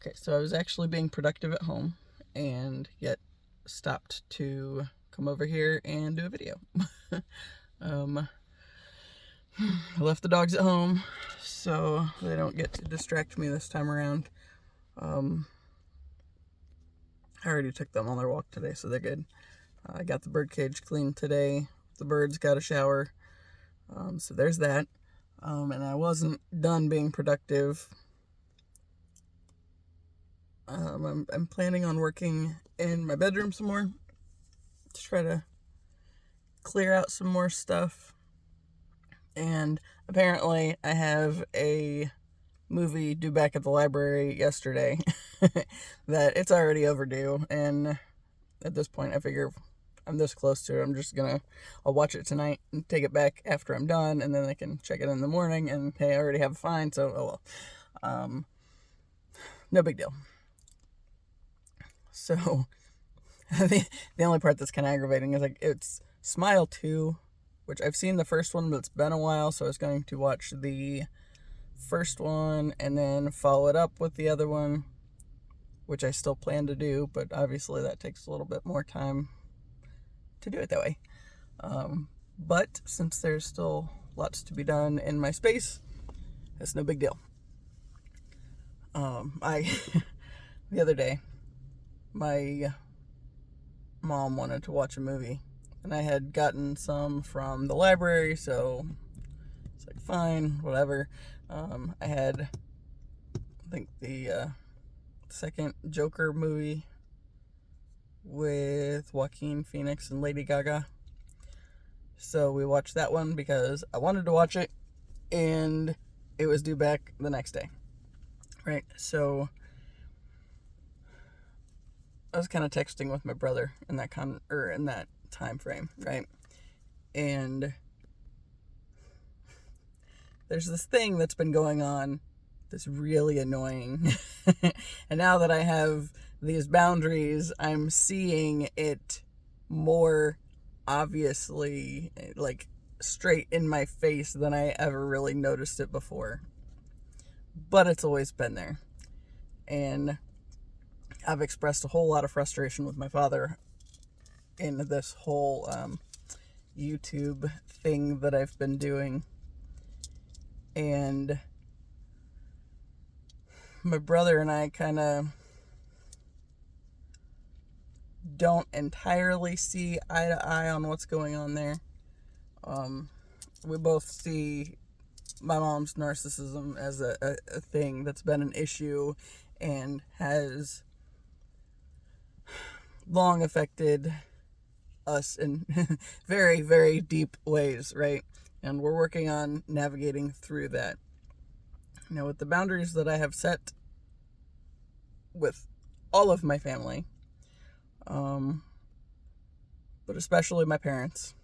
Okay, so I was actually being productive at home and yet stopped to come over here and do a video. I left the dogs at home so they don't get to distract me this time around. I already took them on their walk today, so they're good. I got the bird cage cleaned today. The birds got a shower. So there's that. And I wasn't done being productive. I'm planning on working in my bedroom some more to try to clear out some more stuff. And apparently I have a movie due back at the library yesterday that it's already overdue. And at this point, I figure I'm this close to it. I'll watch it tonight and take it back after I'm done, and then I can check it in the morning. And hey, I already have a fine, so oh well. No big deal. So, the only part that's kind of aggravating is it's Smile 2, which I've seen the first one, but it's been a while, so I was going to watch the first one and then follow it up with the other one, which I still plan to do, but obviously that takes a little bit more time to do it that way. But since there's still lots to be done in my space, it's no big deal. The other day, my mom wanted to watch a movie, and I had gotten some from the library, so it's like, fine, whatever. I had, I think, the second Joker movie with Joaquin Phoenix and Lady Gaga. So we watched that one because I wanted to watch it, and it was due back the next day. Right? So I was kind of texting with my brother in that time frame, right? And there's this thing that's been going on that's really annoying. And now that I have these boundaries, I'm seeing it more obviously, like, straight in my face than I ever really noticed it before. But it's always been there. And I've expressed a whole lot of frustration with my father in this whole YouTube thing that I've been doing. And my brother and I kind of don't entirely see eye to eye on what's going on there. We both see my mom's narcissism as a thing that's been an issue and has long affected us in very, very deep ways, right? And we're working on navigating through that. Now, with the boundaries that I have set with all of my family, but especially my parents,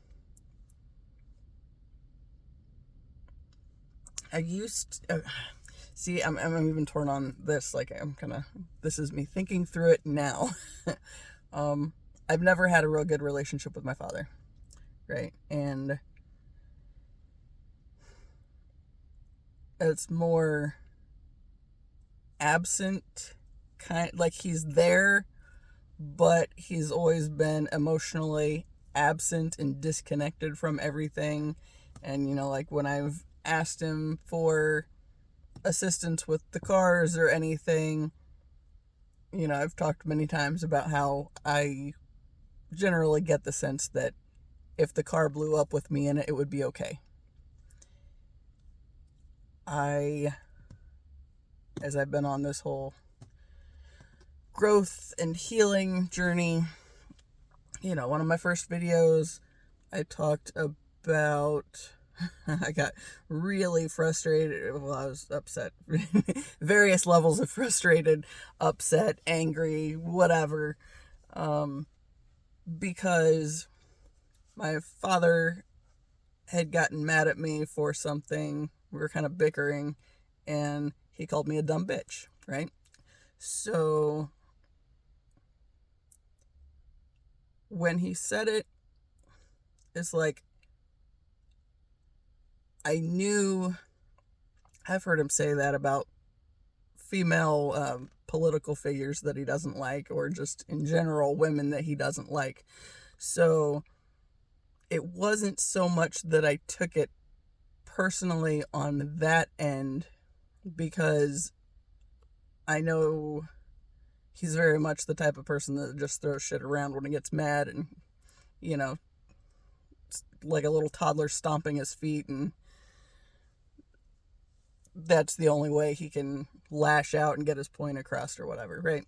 I used to, see, I'm even torn on this. Like, this is me thinking through it now. I've never had a real good relationship with my father, right? And it's more absent, like he's there, but he's always been emotionally absent and disconnected from everything. And, like, when I've asked him for assistance with the cars or anything, I've talked many times about how I generally get the sense that if the car blew up with me in it, it would be okay. As I've been on this whole growth and healing journey, one of my first videos, I talked about, I got really frustrated. Well, I was upset. Various levels of frustrated, upset, angry, whatever. Because my father had gotten mad at me for something. We were kind of bickering, and he called me a dumb bitch, right? So when he said it, it's like, I knew, I've heard him say that about female political figures that he doesn't like, or just in general women that he doesn't like. So it wasn't so much that I took it personally on that end, because I know he's very much the type of person that just throws shit around when he gets mad, and, you know, like a little toddler stomping his feet, and that's the only way he can lash out and get his point across or whatever, right?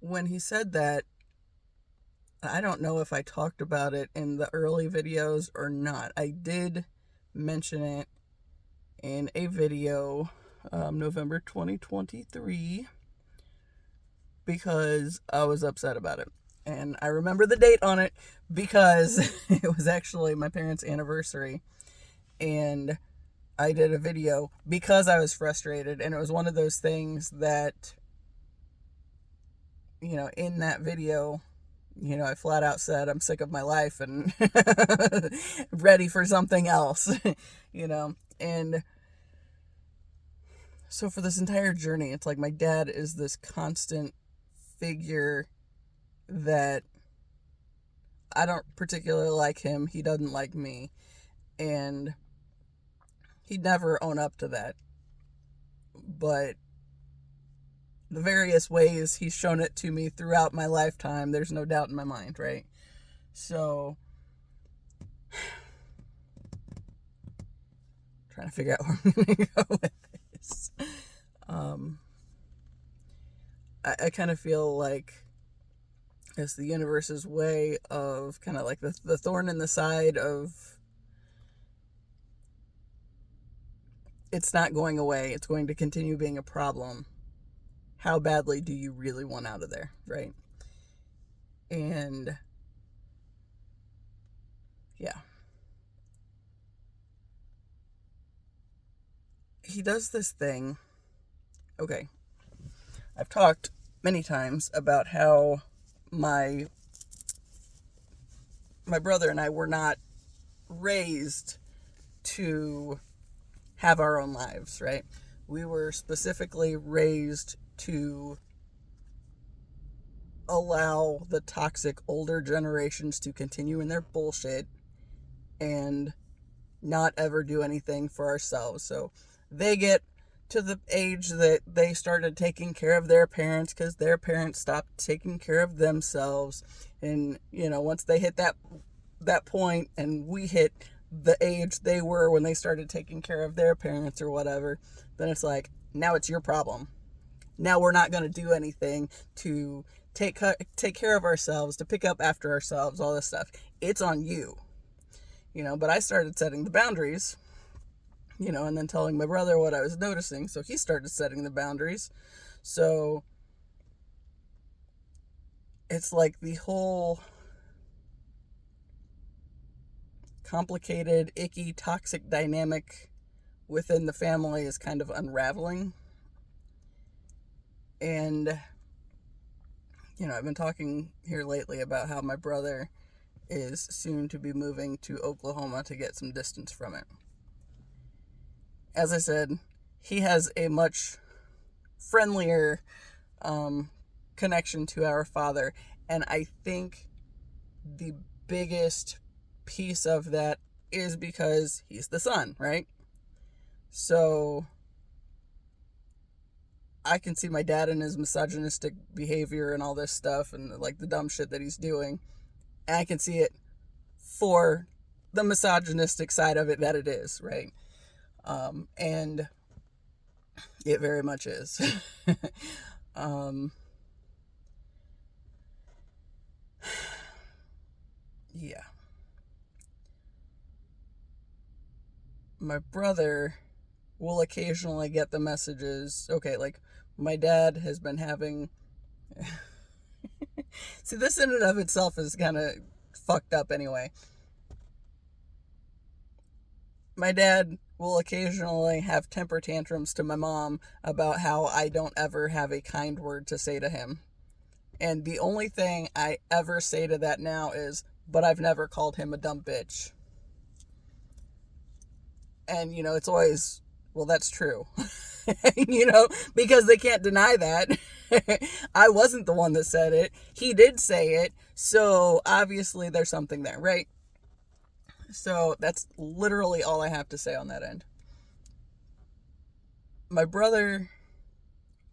When he said that, I don't know if I talked about it in the early videos or not. I did mention it in a video, November 2023, because I was upset about it. And I remember the date on it because it was actually my parents' anniversary. And I did a video because I was frustrated. And it was one of those things that, you know, in that video, you know, I flat out said I'm sick of my life and ready for something else, you know. And so for this entire journey, it's like my dad is this constant figure that I don't particularly like him. He doesn't like me. And he'd never own up to that. But the various ways he's shown it to me throughout my lifetime, there's no doubt in my mind, right? So, trying to figure out where I'm going to go with this. I kind of feel like it's the universe's way of kind of like the thorn in the side of, it's not going away, it's going to continue being a problem. How badly do you really want out of there, right? And yeah. He does this thing. Okay. I've talked many times about how my brother and I were not raised to have our own lives, right? We were specifically raised to allow the toxic older generations to continue in their bullshit and not ever do anything for ourselves. So they get to the age that they started taking care of their parents because their parents stopped taking care of themselves. And, you know, once they hit that point and we hit the age they were when they started taking care of their parents or whatever, then it's like, now it's your problem. Now we're not going to do anything to take care of ourselves, to pick up after ourselves, all this stuff. It's on you. You know, but I started setting the boundaries, you know, and then telling my brother what I was noticing. So he started setting the boundaries. So it's like the whole complicated, icky, toxic dynamic within the family is kind of unraveling. And, you know, I've been talking here lately about how my brother is soon to be moving to Oklahoma to get some distance from it. As I said, he has a much friendlier connection to our father. And I think the biggest piece of that is because he's the son, right? So I can see my dad and his misogynistic behavior and all this stuff and like the dumb shit that he's doing. And I can see it for the misogynistic side of it that it is, right? And it very much is. Yeah. My brother will occasionally get the messages. Okay, like my dad has been having... See, this in and of itself is kind of fucked up anyway. My dad will occasionally have temper tantrums to my mom about how I don't ever have a kind word to say to him. And the only thing I ever say to that now is, but I've never called him a dumb bitch. And, you know, it's always Well, that's true. Because they can't deny that. I wasn't the one that said it. He did say it. So obviously there's something there, right? So that's literally all I have to say on that end. My brother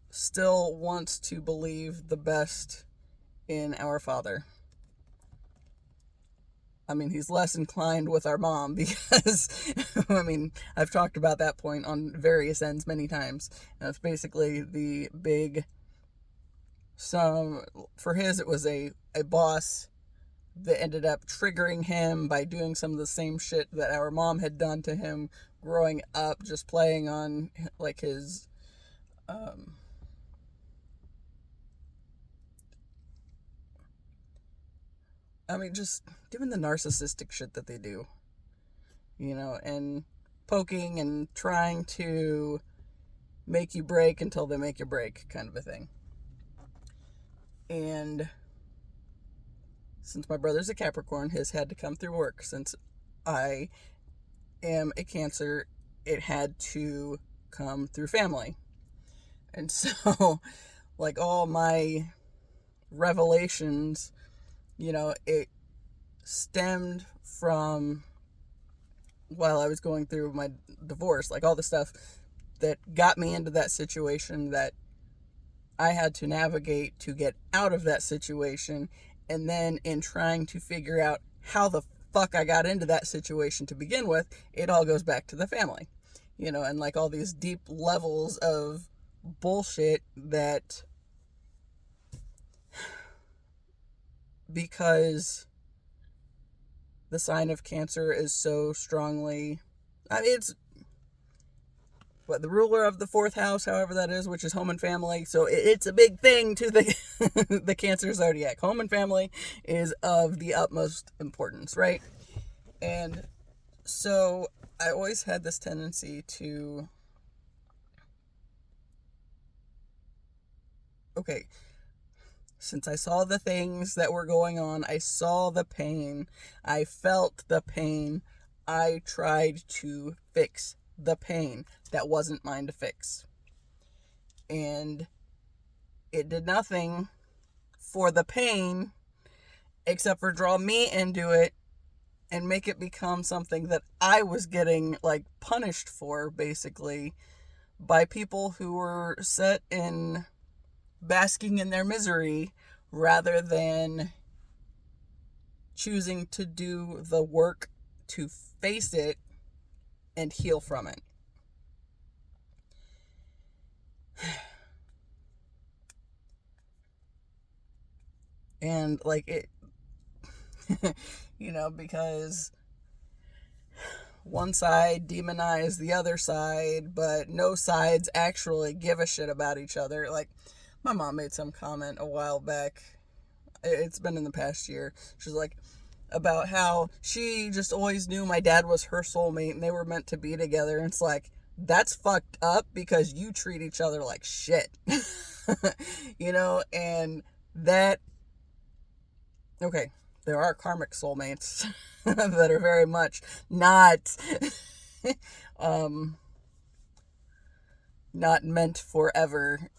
still wants to believe the best in our father. I mean, he's less inclined with our mom because, I've talked about that point on various ends many times. And it's basically the big, for his, it was a boss that ended up triggering him by doing some of the same shit that our mom had done to him growing up, just playing on, like, his, just doing the narcissistic shit that they do, and poking and trying to make you break until they make you break, kind of a thing. And since my brother's a Capricorn, his had to come through work. Since I am a Cancer, it had to come through family. And so, like, all my revelations, it stemmed from while I was going through my divorce, like all the stuff that got me into that situation that I had to navigate to get out of that situation. And then in trying to figure out how the fuck I got into that situation to begin with, it all goes back to the family, and like all these deep levels of bullshit that, because the sign of Cancer is so strongly, it's the ruler of the fourth house, however that is, which is home and family. So it's a big thing to the the Cancer zodiac. Home and family is of the utmost importance, right? And so I always had this tendency to, since I saw the things that were going on, I saw the pain, I felt the pain, I tried to fix the pain that wasn't mine to fix. And it did nothing for the pain except for draw me into it and make it become something that I was getting, like, punished for, basically, by people who were set in basking in their misery rather than choosing to do the work to face it and heal from it. And like it, because one side demonize the other side, but no sides actually give a shit about each other. Like, my mom made some comment a while back, it's been in the past year, she's like, about how she just always knew my dad was her soulmate and they were meant to be together. And it's like, that's fucked up because you treat each other like shit. And that, okay, there are karmic soulmates that are very much not not meant forever.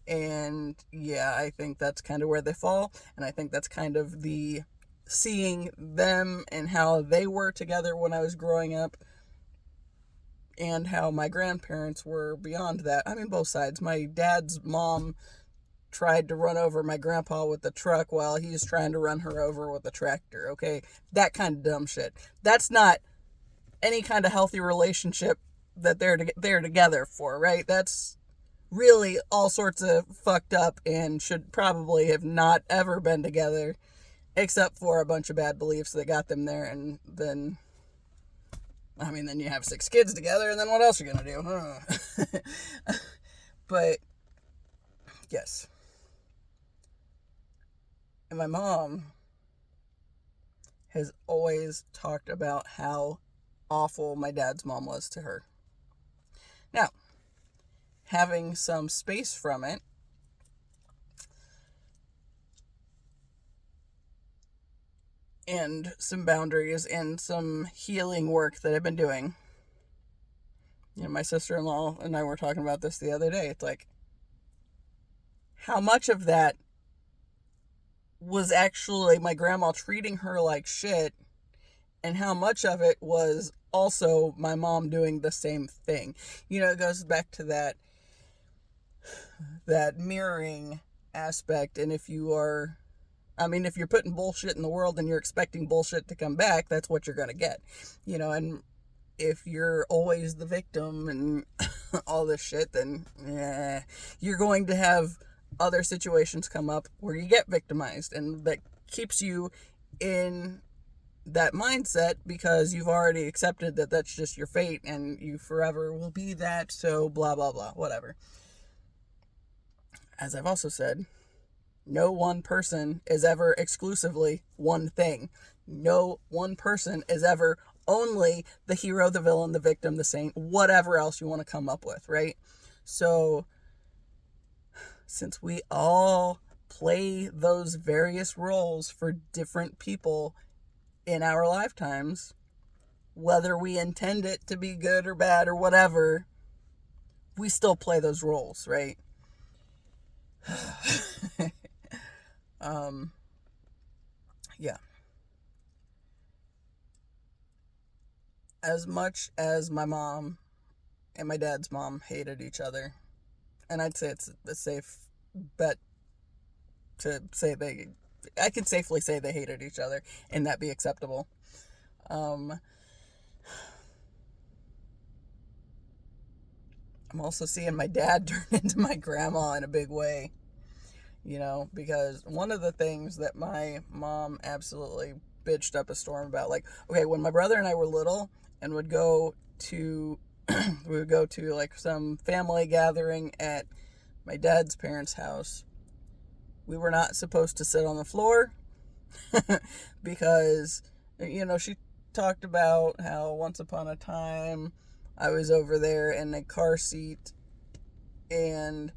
And yeah, I think that's kind of where they fall. And I think that's kind of the seeing them and how they were together when I was growing up and how my grandparents were beyond that. Both sides. My dad's mom tried to run over my grandpa with the truck while he was trying to run her over with a tractor. Okay, that kind of dumb shit. That's not any kind of healthy relationship that they're together for, right? That's really all sorts of fucked up and should probably have not ever been together, except for a bunch of bad beliefs that got them there. And then, then you have 6 kids together, and then what else are you gonna do? But yes. And my mom has always talked about how awful my dad's mom was to her. Now, having some space from it, and some boundaries and some healing work that I've been doing, My sister-in-law and I were talking about this the other day. It's like, how much of that was actually my grandma treating her like shit, and how much of it was also my mom doing the same thing. It goes back to that mirroring aspect. And if you're putting bullshit in the world and you're expecting bullshit to come back, that's what you're going to get. And if you're always the victim and all this shit, then you're going to have other situations come up where you get victimized, and that keeps you in that mindset because you've already accepted that that's just your fate and you forever will be that, so blah blah blah, whatever. As I've also said, no one person is ever exclusively one thing. No one person is ever only the hero, the villain, the victim, the saint, whatever else you want to come up with, right? So since we all play those various roles for different people in our lifetimes, whether we intend it to be good or bad or whatever, we still play those roles, right? Yeah. As much as my mom and my dad's mom hated each other, and I'd say it's a safe bet to say I can safely say they hated each other and that be acceptable. I'm also seeing my dad turn into my grandma in a big way, because one of the things that my mom absolutely bitched up a storm about, like, okay, when my brother and I were little and would go to we would go to like some family gathering at my dad's parents' house, we were not supposed to sit on the floor because, she talked about how once upon a time I was over there in a car seat and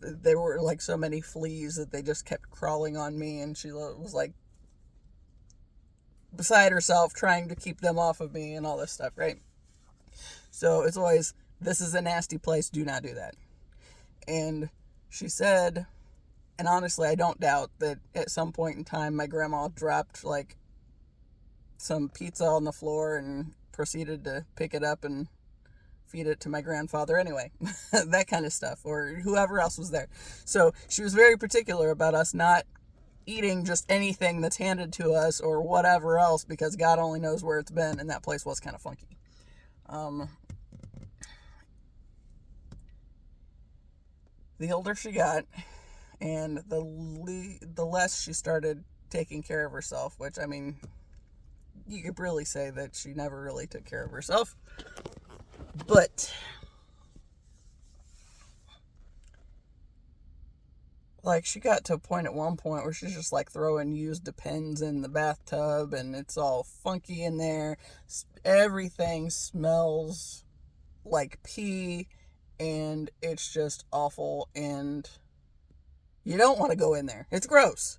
there were like so many fleas that they just kept crawling on me, and she was like beside herself trying to keep them off of me and all this stuff, right? So it's always, this is a nasty place, do not do that. And she said, and honestly I don't doubt that at some point in time my grandma dropped like some pizza on the floor and proceeded to pick it up and feed it to my grandfather anyway. That kind of stuff, or whoever else was there. So she was very particular about us not eating just anything that's handed to us or whatever else, because God only knows where it's been, and that place was kind of funky. The older she got and the less she started taking care of herself, which, I mean, you could really say that she never really took care of herself. But like, she got to a point at one point where she's just like throwing used Depends in the bathtub, and it's all funky in there. Everything smells like pee, and it's just awful, and you don't want to go in there. It's gross.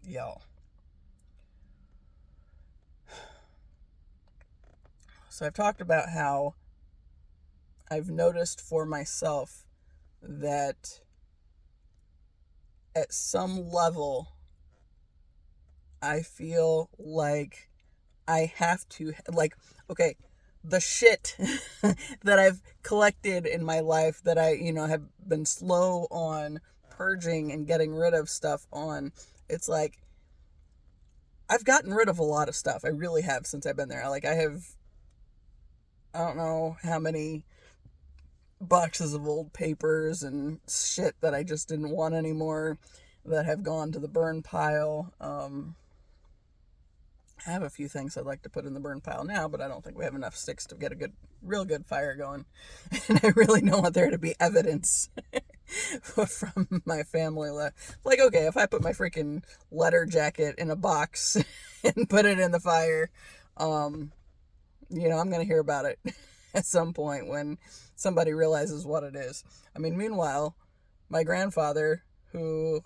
Y'all. So I've talked about how I've noticed for myself that at some level I feel like I have to, like, okay, the shit that I've collected in my life that I, have been slow on purging and getting rid of stuff on, it's like, I've gotten rid of a lot of stuff. I really have, since I've been there. Like, I don't know how many boxes of old papers and shit that I just didn't want anymore that have gone to the burn pile. I have a few things I'd like to put in the burn pile now, but I don't think we have enough sticks to get a real good fire going. And I really don't want there to be evidence from my family. Like, okay, if I put my freaking letter jacket in a box and put it in the fire, I'm going to hear about it at some point when somebody realizes what it is. I mean, meanwhile, my grandfather, who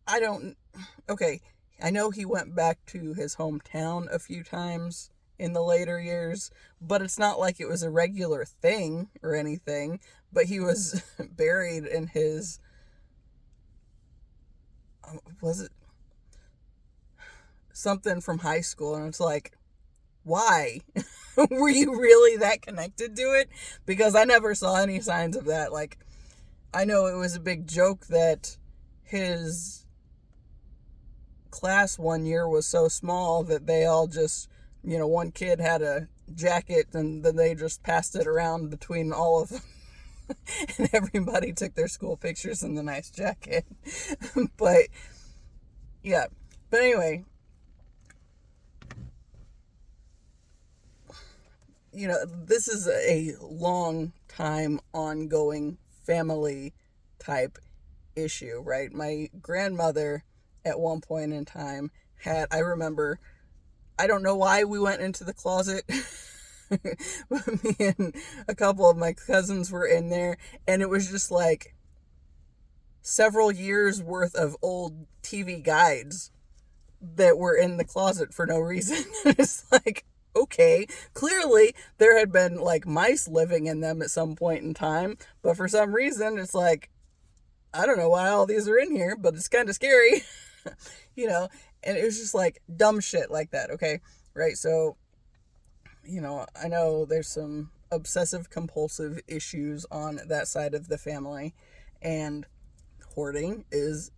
I don't, okay, I know he went back to his hometown a few times in the later years, but it's not like it was a regular thing or anything. But he was buried in his, was it something from high school? And it's like, why? Were you really that connected to it? Because I never saw any signs of that. Like, I know it was a big joke that his class one year was so small that they all just, one kid had a jacket and then they just passed it around between all of them. And everybody took their school pictures in the nice jacket. But, yeah. But anyway, this is a long time ongoing family type issue, right? My grandmother at one point in time I remember, I don't know why we went into the closet. Me and a couple of my cousins were in there, and it was just like several years worth of old TV guides that were in the closet for no reason. It's like, okay, clearly there had been like mice living in them at some point in time, but for some reason it's like, I don't know why all these are in here, but it's kind of scary. And it was just like dumb shit like that. Okay. Right. So, I know there's some obsessive compulsive issues on that side of the family, and hoarding is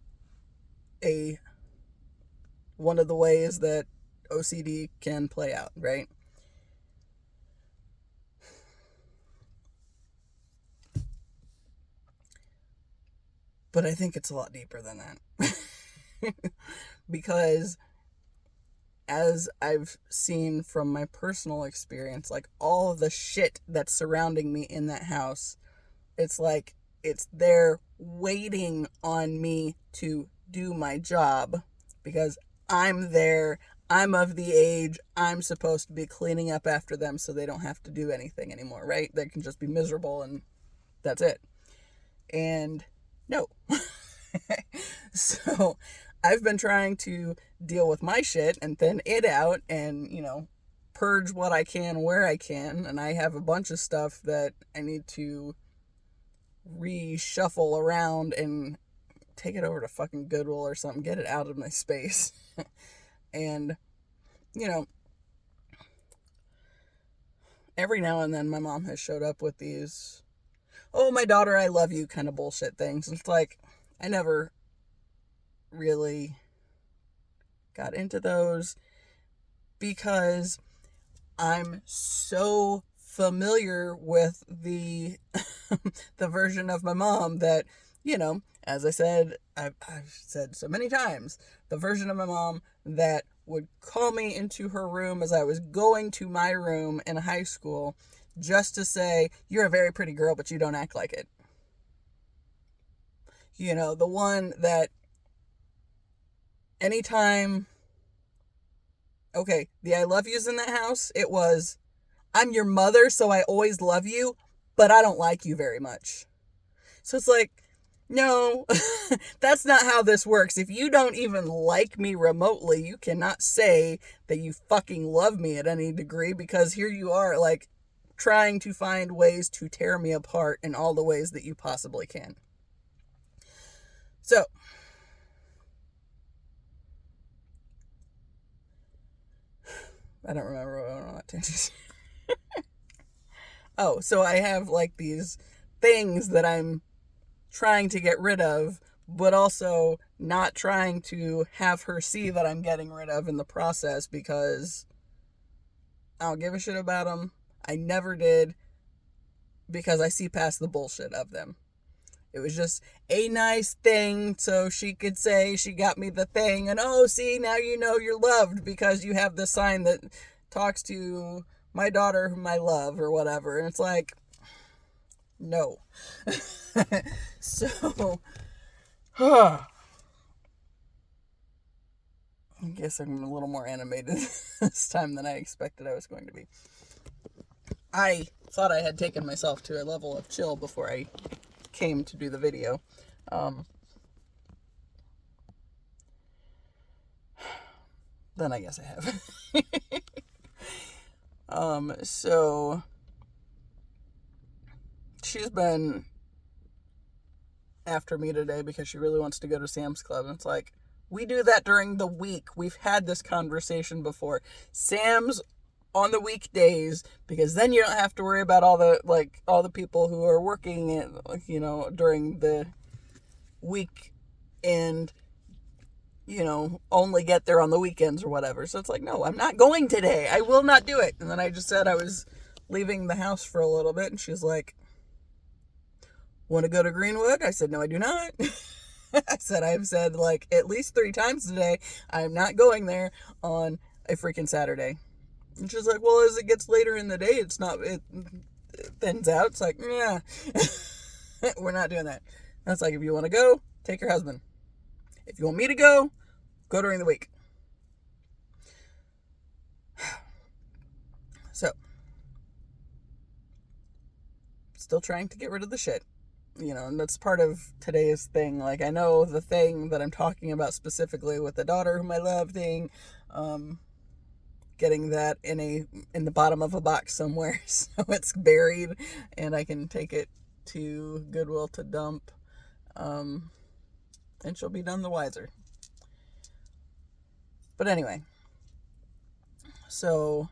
one of the ways that OCD can play out, right? But I think it's a lot deeper than that. Because as I've seen from my personal experience, like all of the shit that's surrounding me in that house, it's like it's there waiting on me to do my job because I'm there. I'm of the age. I'm supposed to be cleaning up after them so they don't have to do anything anymore, right? They can just be miserable and that's it. And no. So I've been trying to deal with my shit and thin it out and, purge what I can where I can. And I have a bunch of stuff that I need to reshuffle around and take it over to fucking Goodwill or something, get it out of my space. And, every now and then my mom has showed up with these, oh, my daughter, I love you kind of bullshit things. It's like, I never really got into those because I'm so familiar with the the version of my mom that, as I said, I've said so many times, the version of my mom that would call me into her room as I was going to my room in high school just to say, you're a very pretty girl, but you don't act like it. The one that anytime, okay, the I love yous in that house, it was, I'm your mother, so I always love you, but I don't like you very much. So it's like, no, that's not how this works. If you don't even like me remotely, you cannot say that you fucking love me at any degree, because here you are, like, trying to find ways to tear me apart in all the ways that you possibly can. So, I don't remember what I went on that tangent. Oh, so I have like these things that I'm trying to get rid of, but also not trying to have her see that I'm getting rid of in the process because I don't give a shit about them. I never did, because I see past the bullshit of them. It was just a nice thing so she could say she got me the thing, and oh, see, now you know you're loved because you have the sign that talks to my daughter whom I love or whatever. And it's like, no. So, I guess I'm a little more animated this time than I expected I was going to be. I thought I had taken myself to a level of chill before I came to do the video. then I guess I have. So she's been after me today because she really wants to go to Sam's Club. And it's like, we do that during the week. We've had this conversation before. Sam's on the weekdays, because then you don't have to worry about all the people who are working, during the week and, only get there on the weekends or whatever. So it's like, no, I'm not going today. I will not do it. And then I just said I was leaving the house for a little bit, and she's like, want to go to Greenwood? I said, no, I do not. I've said like at least 3 times today, I'm not going there on a freaking Saturday. And she's like, well, as it gets later in the day, it thins out. It's like, yeah, we're not doing that. That's like, if you want to go, take your husband. If you want me to go during the week. So, still trying to get rid of the shit. And that's part of today's thing. Like, I know the thing that I'm talking about specifically with the daughter whom I love thing, getting that in the bottom of a box somewhere, so it's buried and I can take it to Goodwill to dump, and she'll be none the wiser. But anyway, so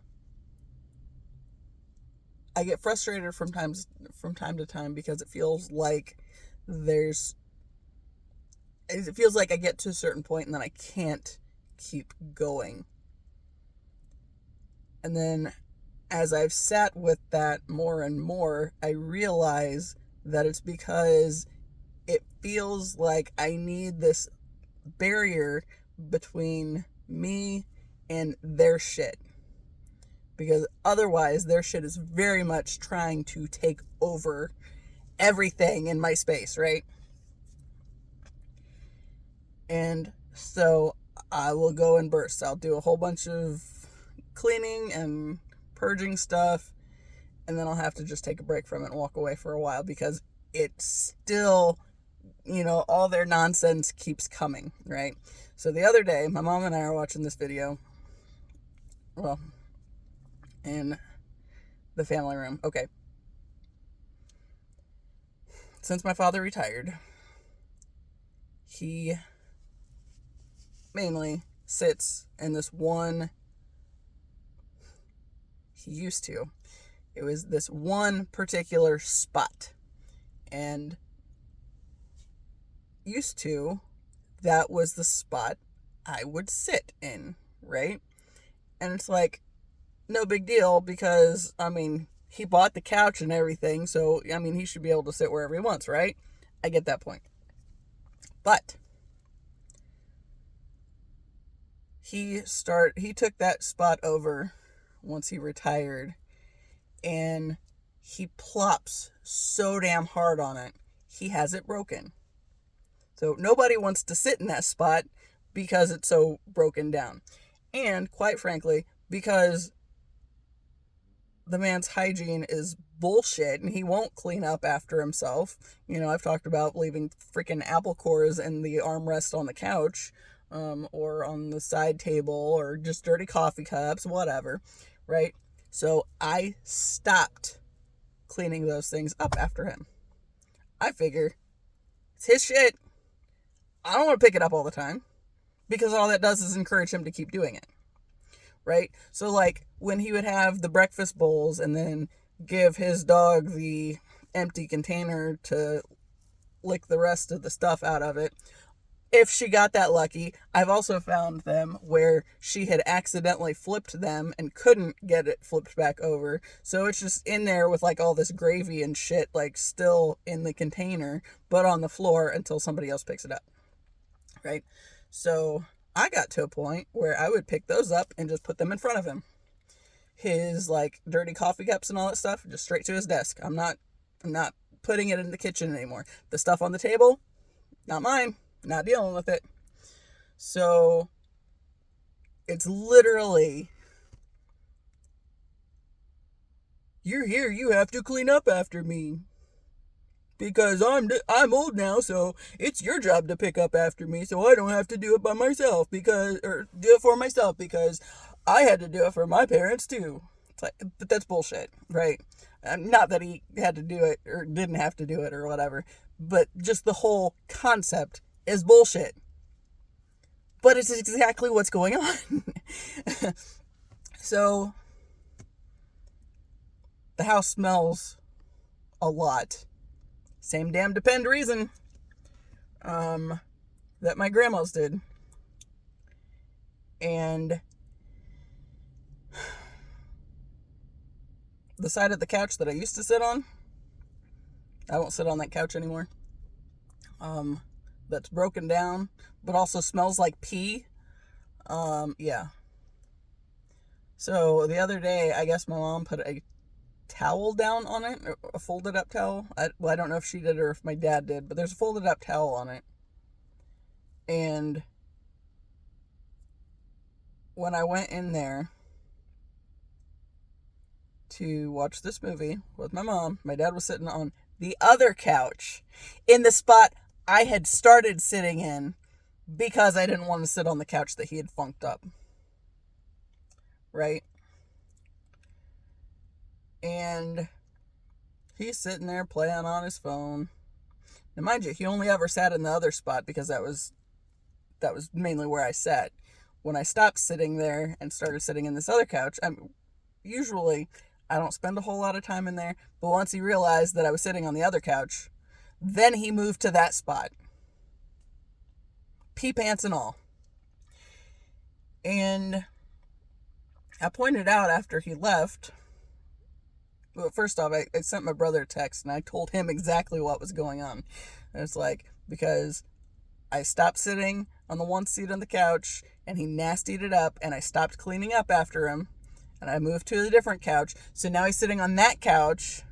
I get frustrated from time to time because it feels like I get to a certain point and then I can't keep going. And then as I've sat with that more and more, I realize that it's because it feels like I need this barrier between me and their shit. Because otherwise, their shit is very much trying to take over everything in my space, right? And so I will go in bursts. I'll do a whole bunch of cleaning and purging stuff, and then I'll have to just take a break from it and walk away for a while because it's still, all their nonsense keeps coming, right? So the other day, my mom and I are watching this video. Well, in the family room. Okay. Since my father retired, he mainly sits in this one. He used to. It was this one particular spot. And used to, that was the spot I would sit in, right? And it's like, no big deal because, he bought the couch and everything, so, he should be able to sit wherever he wants, right? I get that point. But he took that spot over once he retired, and he plops so damn hard on it, he has it broken. So nobody wants to sit in that spot because it's so broken down. And quite frankly, because the man's hygiene is bullshit and he won't clean up after himself. I've talked about leaving freaking apple cores in the armrest on the couch, or on the side table, or just dirty coffee cups, whatever, right? So I stopped cleaning those things up after him. I figure it's his shit. I don't want to pick it up all the time because all that does is encourage him to keep doing it. Right? So like when he would have the breakfast bowls and then give his dog the empty container to lick the rest of the stuff out of it, if she got that lucky, I've also found them where she had accidentally flipped them and couldn't get it flipped back over. So it's just in there with like all this gravy and shit, like still in the container, but on the floor until somebody else picks it up. Right? So I got to a point where I would pick those up and just put them in front of him. His like dirty coffee cups and all that stuff, just straight to his desk. I'm not putting it in the kitchen anymore. The stuff on the table, not mine. Not dealing with it. So it's literally, you're here, you have to clean up after me. because I'm old now, so it's your job to pick up after me, so I don't have to do it by myself or do it for myself because I had to do it for my parents too. It's like, but that's bullshit, right? Not that he had to do it or didn't have to do it or whatever, but just the whole concept is bullshit. But it's exactly what's going on. So, the house smells a lot. Same damn depend reason that my grandma's did. And the side of the couch that I used to sit on, I won't sit on that couch anymore. That's broken down, but also smells like pee. Yeah. So the other day, I guess my mom put a towel down on it, a folded up towel. I don't know if she did or if my dad did, but there's a folded up towel on it. And when I went in there to watch this movie with my mom, my dad was sitting on the other couch in the spot I had started sitting in because I didn't want to sit on the couch that he had funked up. Right? And he's sitting there playing on his phone. Now, mind you, he only ever sat in the other spot because that was mainly where I sat. When I stopped sitting there and started sitting in this other couch, usually I don't spend a whole lot of time in there, but once he realized that I was sitting on the other couch, then he moved to that spot. Pee pants and all. And I pointed out after he left, well, first off, I sent my brother a text and I told him exactly what was going on. And it's like, because I stopped sitting on the one seat on the couch and he nastied it up and I stopped cleaning up after him and I moved to a different couch. So now he's sitting on that couch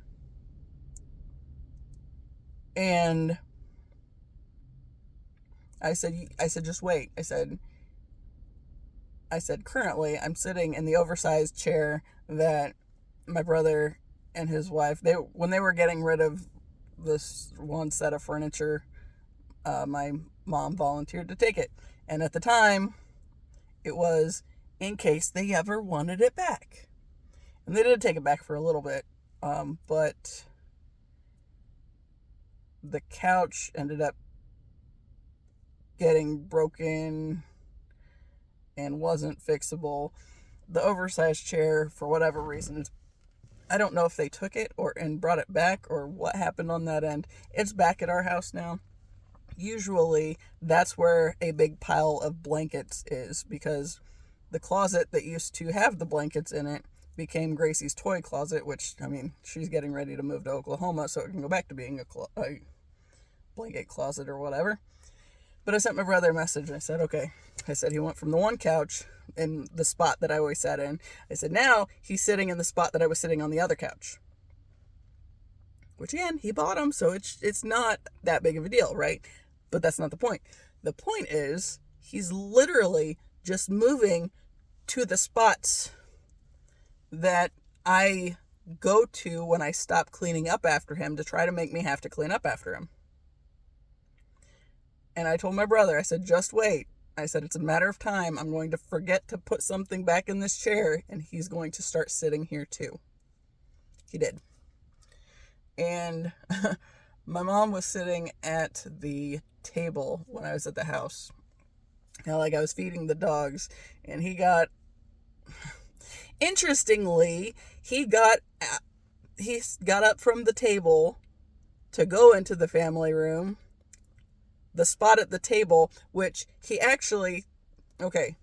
and I said, just wait. I said, currently I'm sitting in the oversized chair that my brother and his wife, when they were getting rid of this one set of furniture, my mom volunteered to take it. And at the time, it was in case they ever wanted it back. And they did take it back for a little bit. But the couch ended up getting broken and wasn't fixable. The oversized chair, for whatever reason, I don't know if they took it and brought it back or what happened on that end. It's back at our house now. Usually that's where a big pile of blankets is because the closet that used to have the blankets in it became Gracie's toy closet, which, she's getting ready to move to Oklahoma so it can go back to being a blanket closet or whatever. But I sent my brother a message. I said, okay. I said he went from the one couch in the spot that I always sat in. I said, now he's sitting in the spot that I was sitting on the other couch. Which, again, he bought them, so it's not that big of a deal, right? But that's not the point. The point is, he's literally just moving to the spots that I go to when I stop cleaning up after him to try to make me have to clean up after him. And I told my brother, I said, just wait. I said, it's a matter of time. I'm going to forget to put something back in this chair, and he's going to start sitting here too. He did. And my mom was sitting at the table when I was at the house. Now, I was feeding the dogs, and interestingly, he got up from the table to go into the family room. The spot at the table, which he actually, it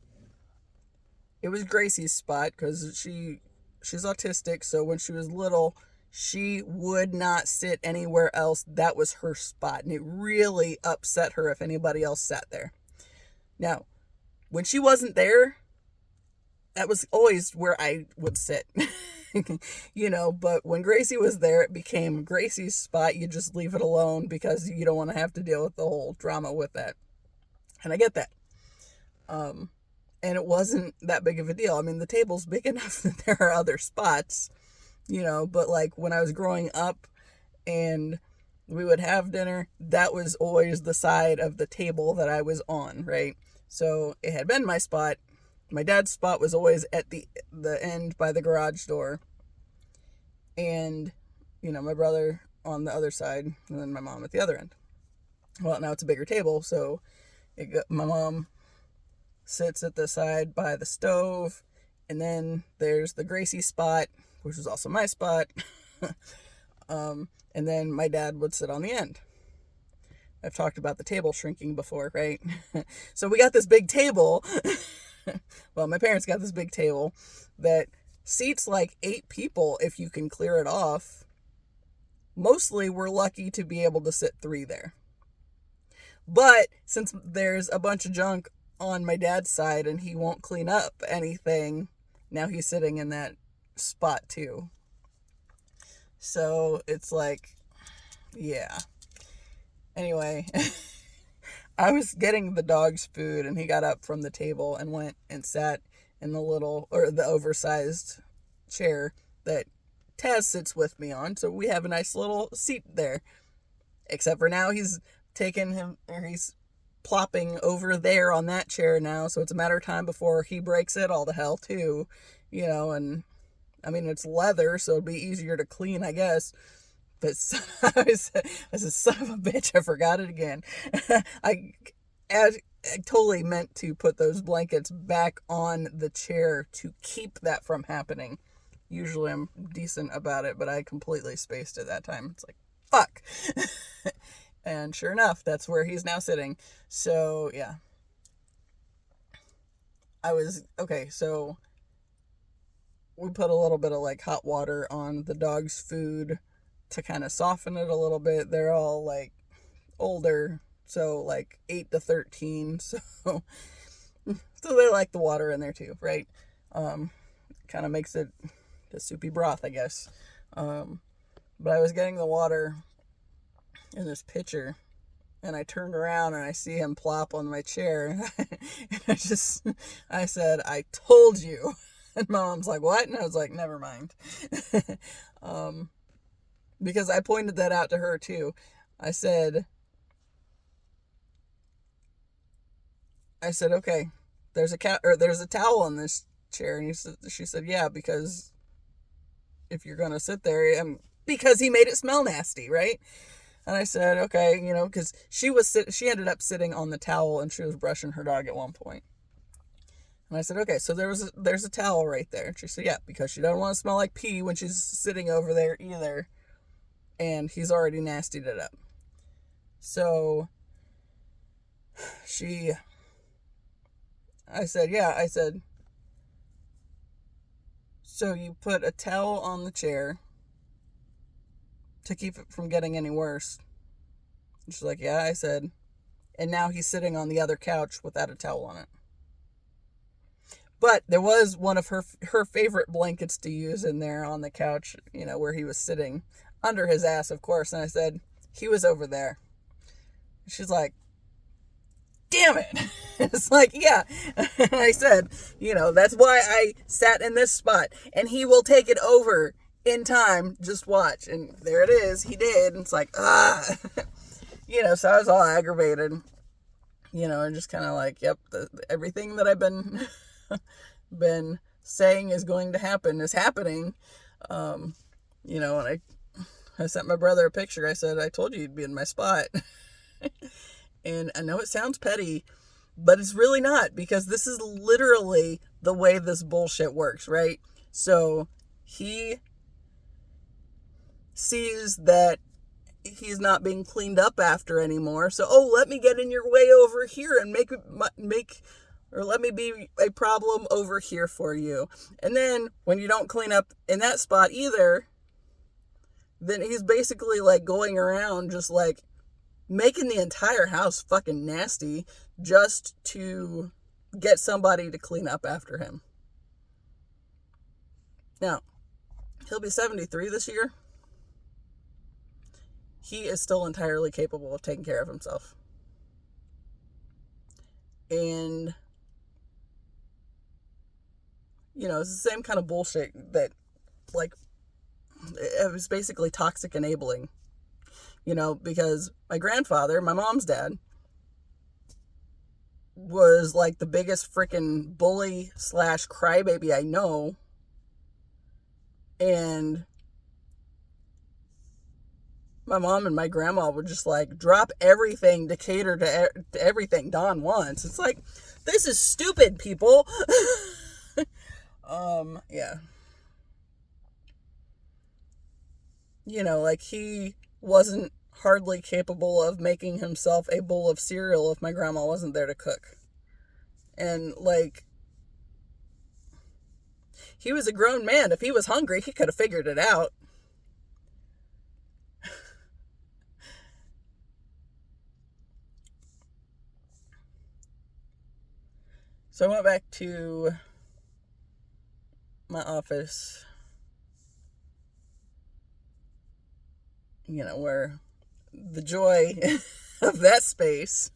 was Gracie's spot because she's autistic, so when she was little, she would not sit anywhere else. That was her spot, and it really upset her if anybody else sat there. Now, when she wasn't there, that was always where I would sit. But when Gracie was there, it became Gracie's spot. You just leave it alone because you don't want to have to deal with the whole drama with that. And I get that. And it wasn't that big of a deal. The table's big enough that there are other spots, but when I was growing up and we would have dinner, that was always the side of the table that I was on, right? So it had been my spot. My dad's spot was always at the end by the garage door. And, my brother on the other side, and then my mom at the other end. Well, now it's a bigger table, so my mom sits at the side by the stove, and then there's the Gracie spot, which was also my spot. And then my dad would sit on the end. I've talked about the table shrinking before, right? So we got this big table. Well, my parents got this big table that seats like 8 people if you can clear it off. Mostly we're lucky to be able to sit 3 there. But since there's a bunch of junk on my dad's side and he won't clean up anything, now he's sitting in that spot too. So it's like, yeah. Anyway, I was getting the dog's food and he got up from the table and went and sat in the oversized chair that Taz sits with me on. So we have a nice little seat there. Except for now he's he's plopping over there on that chair now. So it's a matter of time before he breaks it all to hell too. And I mean, it's leather, so it'd be easier to clean, I guess. But I said, son of a bitch, I forgot it again. I totally meant to put those blankets back on the chair to keep that from happening. Usually I'm decent about it, but I completely spaced it that time. It's like, fuck. And sure enough, that's where he's now sitting. So, yeah. So we put a little bit of like hot water on the dog's food to kind of soften it a little bit. They're all like older, so like 8 to 13. So they like the water in there too, right? Kind of makes it a soupy broth, I guess. But I was getting the water in this pitcher, and I turned around and I see him plop on my chair. And I said, I told you. And my mom's like, what? And I was like, never mind. Because I pointed that out to her too. I said, okay, there's a towel on this chair. And she said, yeah, because if you're going to sit there, because he made it smell nasty, right? And I said, okay, because she ended up sitting on the towel and she was brushing her dog at one point. And I said, okay, so there's a towel right there. And she said, yeah, because she doesn't want to smell like pee when she's sitting over there either. And he's already nastied it up. So I said, so you put a towel on the chair to keep it from getting any worse. And she's like, yeah, I said, and now he's sitting on the other couch without a towel on it. But there was one of her favorite blankets to use in there on the couch, where he was sitting, under his ass, of course. And I said, he was over there. She's like, damn it. It's like, yeah. And I said, that's why I sat in this spot, and he will take it over in time. Just watch. And there it is. He did. And it's like, so I was all aggravated, and just kind of like, yep, everything that I've been saying is going to happen is happening. And I sent my brother a picture. I said, I told you you'd be in my spot. And I know it sounds petty, but it's really not, because this is literally the way this bullshit works, right? So he sees that he's not being cleaned up after anymore. So, let me get in your way over here and let me be a problem over here for you. And then when you don't clean up in that spot either, then he's basically like going around just like making the entire house fucking nasty just to get somebody to clean up after him. Now, he'll be 73 this year. He is still entirely capable of taking care of himself. And it's the same kind of bullshit that, like, it was basically toxic enabling. You know, because my grandfather, my mom's dad, was like the biggest freaking bully / crybaby I know. And my mom and my grandma would just like drop everything to cater to everything Don wants. It's like, this is stupid, people. Yeah. You know, like, he wasn't hardly capable of making himself a bowl of cereal if my grandma wasn't there to cook. And, like, he was a grown man. If he was hungry, he could have figured it out. So I went back to my office, you know, where the joy of that space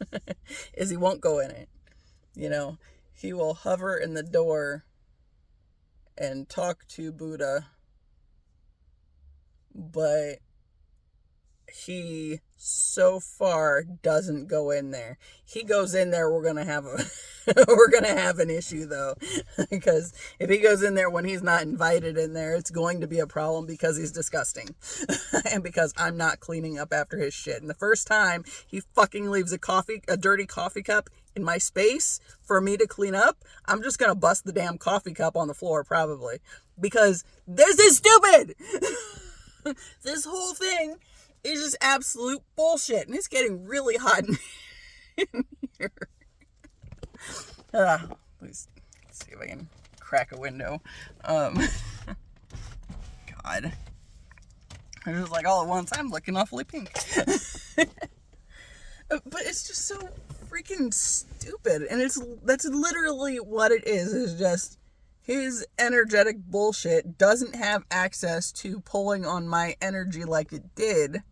is he won't go in it. You know, he will hover in the door and talk to Buddha, but he so far doesn't go in there. He goes in there, we're gonna have an issue though, because if he goes in there when he's not invited in there, it's going to be a problem because he's disgusting and because I'm not cleaning up after his shit. And the first time he fucking leaves a dirty coffee cup in my space for me to clean up, I'm just gonna bust the damn coffee cup on the floor probably, because this is stupid. This whole thing is just absolute bullshit, and it's getting really hot in here. Let's see if I can crack a window. God. I was like, all at once, I'm looking awfully pink. But it's just so freaking stupid, and that's literally what it is just his energetic bullshit doesn't have access to pulling on my energy like it did.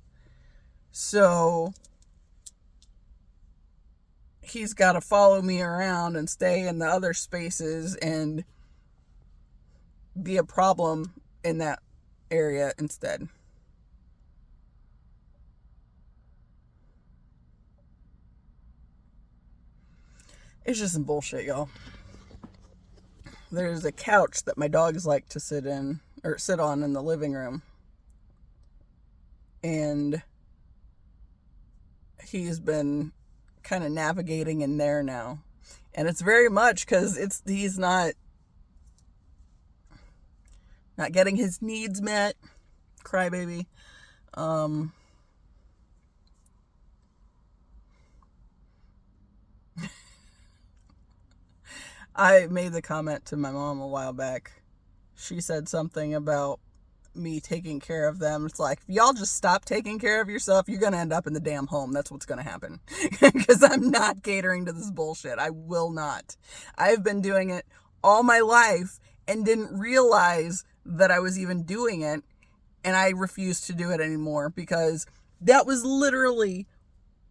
So he's got to follow me around and stay in the other spaces and be a problem in that area instead. It's just some bullshit, y'all. There's a couch that my dogs like to sit on in the living room. And he's been kind of navigating in there now. And it's very much because he's not getting his needs met. Crybaby. I made the comment to my mom a while back. She said something about me taking care of them. It's like, if y'all just stop taking care of yourself, you're going to end up in the damn home. That's what's going to happen. Because I'm not catering to this bullshit. I will not. I've been doing it all my life and didn't realize that I was even doing it. And I refuse to do it anymore because that was literally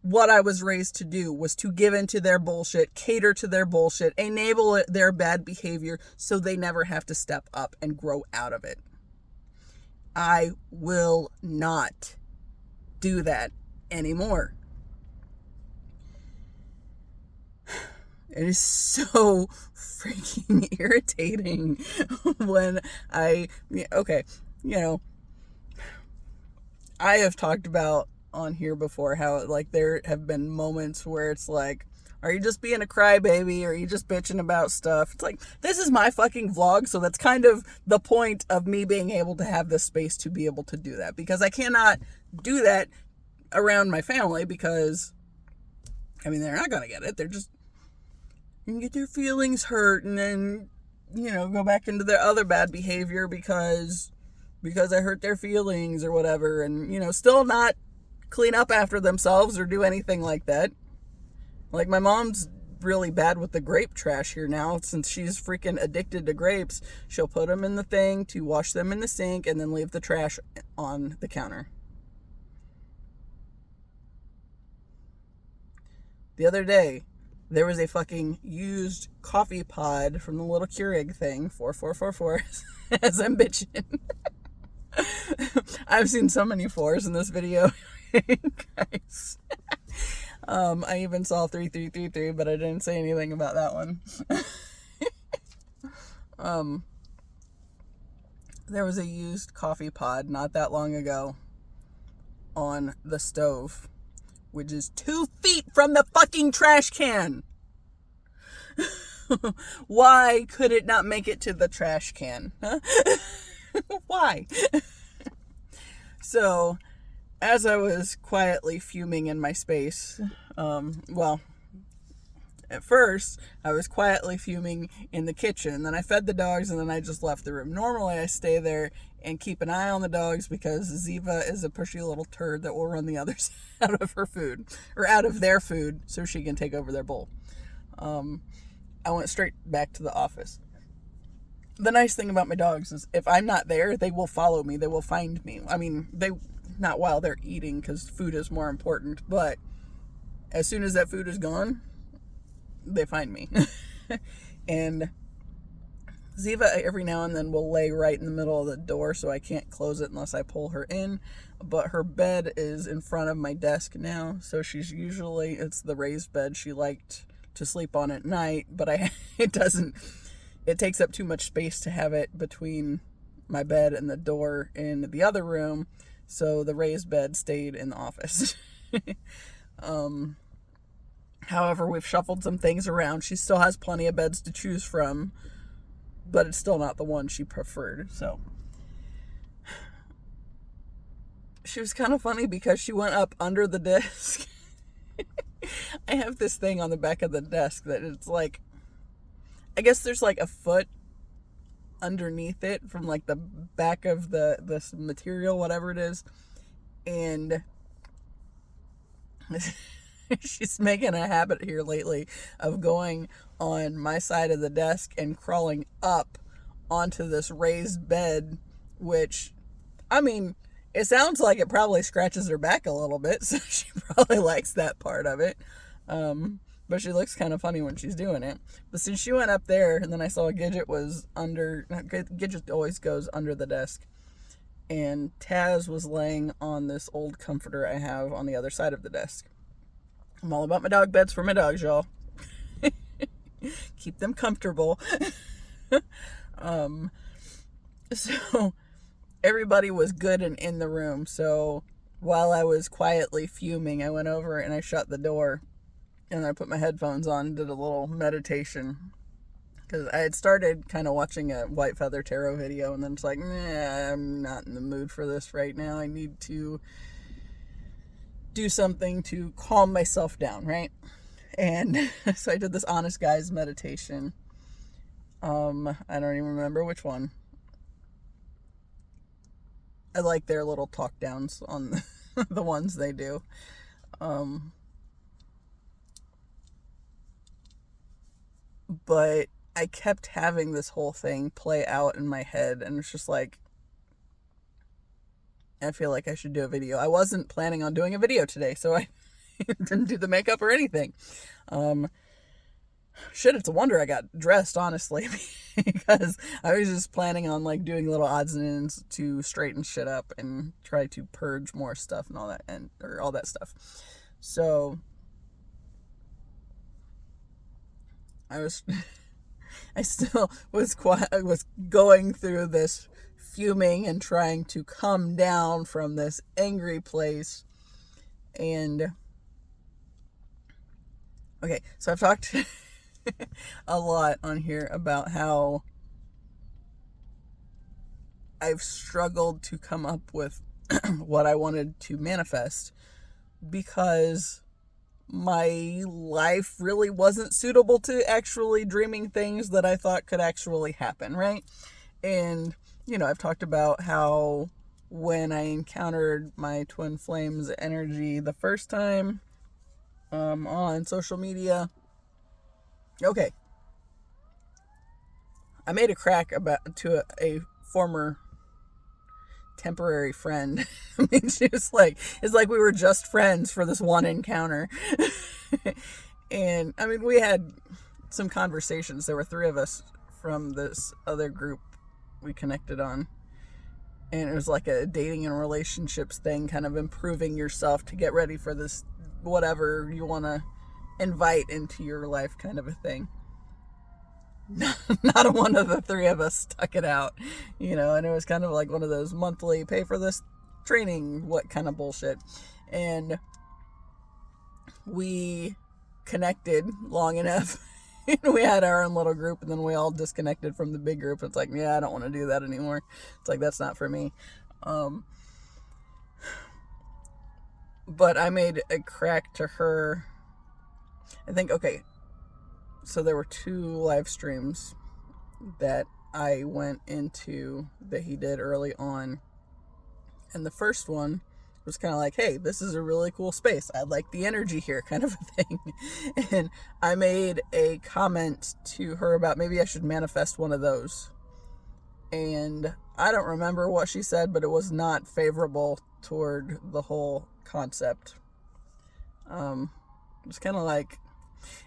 what I was raised to do, was to give into their bullshit, cater to their bullshit, enable their bad behavior so they never have to step up and grow out of it. I will not do that anymore. It is so freaking irritating when I have talked about on here before how, like, there have been moments where it's like, are you just being a crybaby, or are you just bitching about stuff? It's like, this is my fucking vlog, so that's kind of the point of me being able to have this space to be able to do that, because I cannot do that around my family, because they're not gonna get it. They're just gonna get their feelings hurt and then go back into their other bad behavior because I hurt their feelings or whatever, and still not clean up after themselves or do anything like that. Like, my mom's really bad with the grape trash here now. Since she's freaking addicted to grapes, she'll put them in the thing to wash them in the sink and then leave the trash on the counter. The other day, there was a fucking used coffee pod from the little Keurig thing, 4444, as I'm bitching. I've seen so many fours in this video. Guys. I even saw 3333, but I didn't say anything about that one. There was a used coffee pod not that long ago on the stove, which is 2 feet from the fucking trash can. Why could it not make it to the trash can? Huh? Why? So, as I was quietly fuming in my space, at first, I was quietly fuming in the kitchen. Then I fed the dogs, and then I just left the room. Normally, I stay there and keep an eye on the dogs because Ziva is a pushy little turd that will run the others out of her food, or out of their food, so she can take over their bowl. I went straight back to the office. The nice thing about my dogs is if I'm not there, they will follow me. They will find me. I mean, not while they're eating, because food is more important, but as soon as that food is gone, they find me. And Ziva every now and then will lay right in the middle of the door, so I can't close it unless I pull her in. But her bed is in front of my desk now, so it's the raised bed she liked to sleep on at night, but it takes up too much space to have it between my bed and the door in the other room, so the raised bed stayed in the office. However, we've shuffled some things around. She still has plenty of beds to choose from, but it's still not the one she preferred. So she was kind of funny because she went up under the desk. I have this thing on the back of the desk that it's like, I guess there's like a foot underneath it from like the back of this material, whatever it is. And she's making a habit here lately of going on my side of the desk and crawling up onto this raised bed, which, I mean, it sounds like it probably scratches her back a little bit, so she probably likes that part of it. But she looks kind of funny when she's doing it. But since she went up there, and then I saw Gidget was Gidget always goes under the desk. And Taz was laying on this old comforter I have on the other side of the desk. I'm all about my dog beds for my dogs, y'all. Keep them comfortable. So everybody was good and in the room. So while I was quietly fuming, I went over and I shut the door. And I put my headphones on and did a little meditation. Because I had started kind of watching a White Feather Tarot video. And then it's like, nah, I'm not in the mood for this right now. I need to do something to calm myself down, right? And so I did this Honest Guys meditation. I don't even remember which one. I like their little talk downs on the ones they do. But I kept having this whole thing play out in my head, and it's just like, I feel like I should do a video. I wasn't planning on doing a video today, so I didn't do the makeup or anything. Shit, it's a wonder I got dressed, honestly, because I was just planning on like doing little odds and ends to straighten shit up and try to purge more stuff and all that, or all that stuff. So I still was going through this fuming and trying to come down from this angry place. And okay, so I've talked a lot on here about how I've struggled to come up with what I wanted to manifest because my life really wasn't suitable to actually dreaming things that I thought could actually happen, right? And, you know, I've talked about how when I encountered my twin flames energy the first time on social media, okay, I made a crack to a former temporary friend. I mean, she was like, it's like we were just friends for this one encounter. And I mean, we had some conversations. There were 3 of us from this other group we connected on. And it was like a dating and relationships thing, kind of improving yourself to get ready for this, whatever you want to invite into your life kind of a thing. Not one of the three of us stuck it out, and it was kind of like one of those monthly pay for this training, what kind of bullshit. And we connected long enough. We had our own little group, and then we all disconnected from the big group. It's like, yeah, I don't want to do that anymore. It's like, that's not for me. But I made a crack to her. I think, okay, so there were 2 live streams that I went into that he did early on. And the first one was kind of like, hey, this is a really cool space. I like the energy here, kind of a thing. And I made a comment to her about maybe I should manifest one of those. And I don't remember what she said, but it was not favorable toward the whole concept. It was kind of like,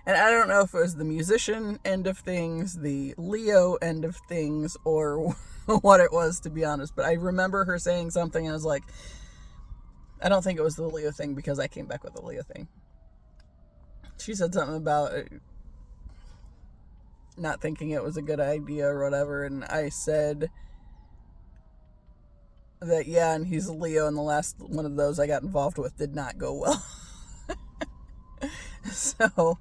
and I don't know if it was the musician end of things, the Leo end of things, or what it was, to be honest. But I remember her saying something, and I was like, I don't think it was the Leo thing, because I came back with the Leo thing. She said something about not thinking it was a good idea or whatever, and I said that, yeah, and he's a Leo, and the last one of those I got involved with did not go well. So,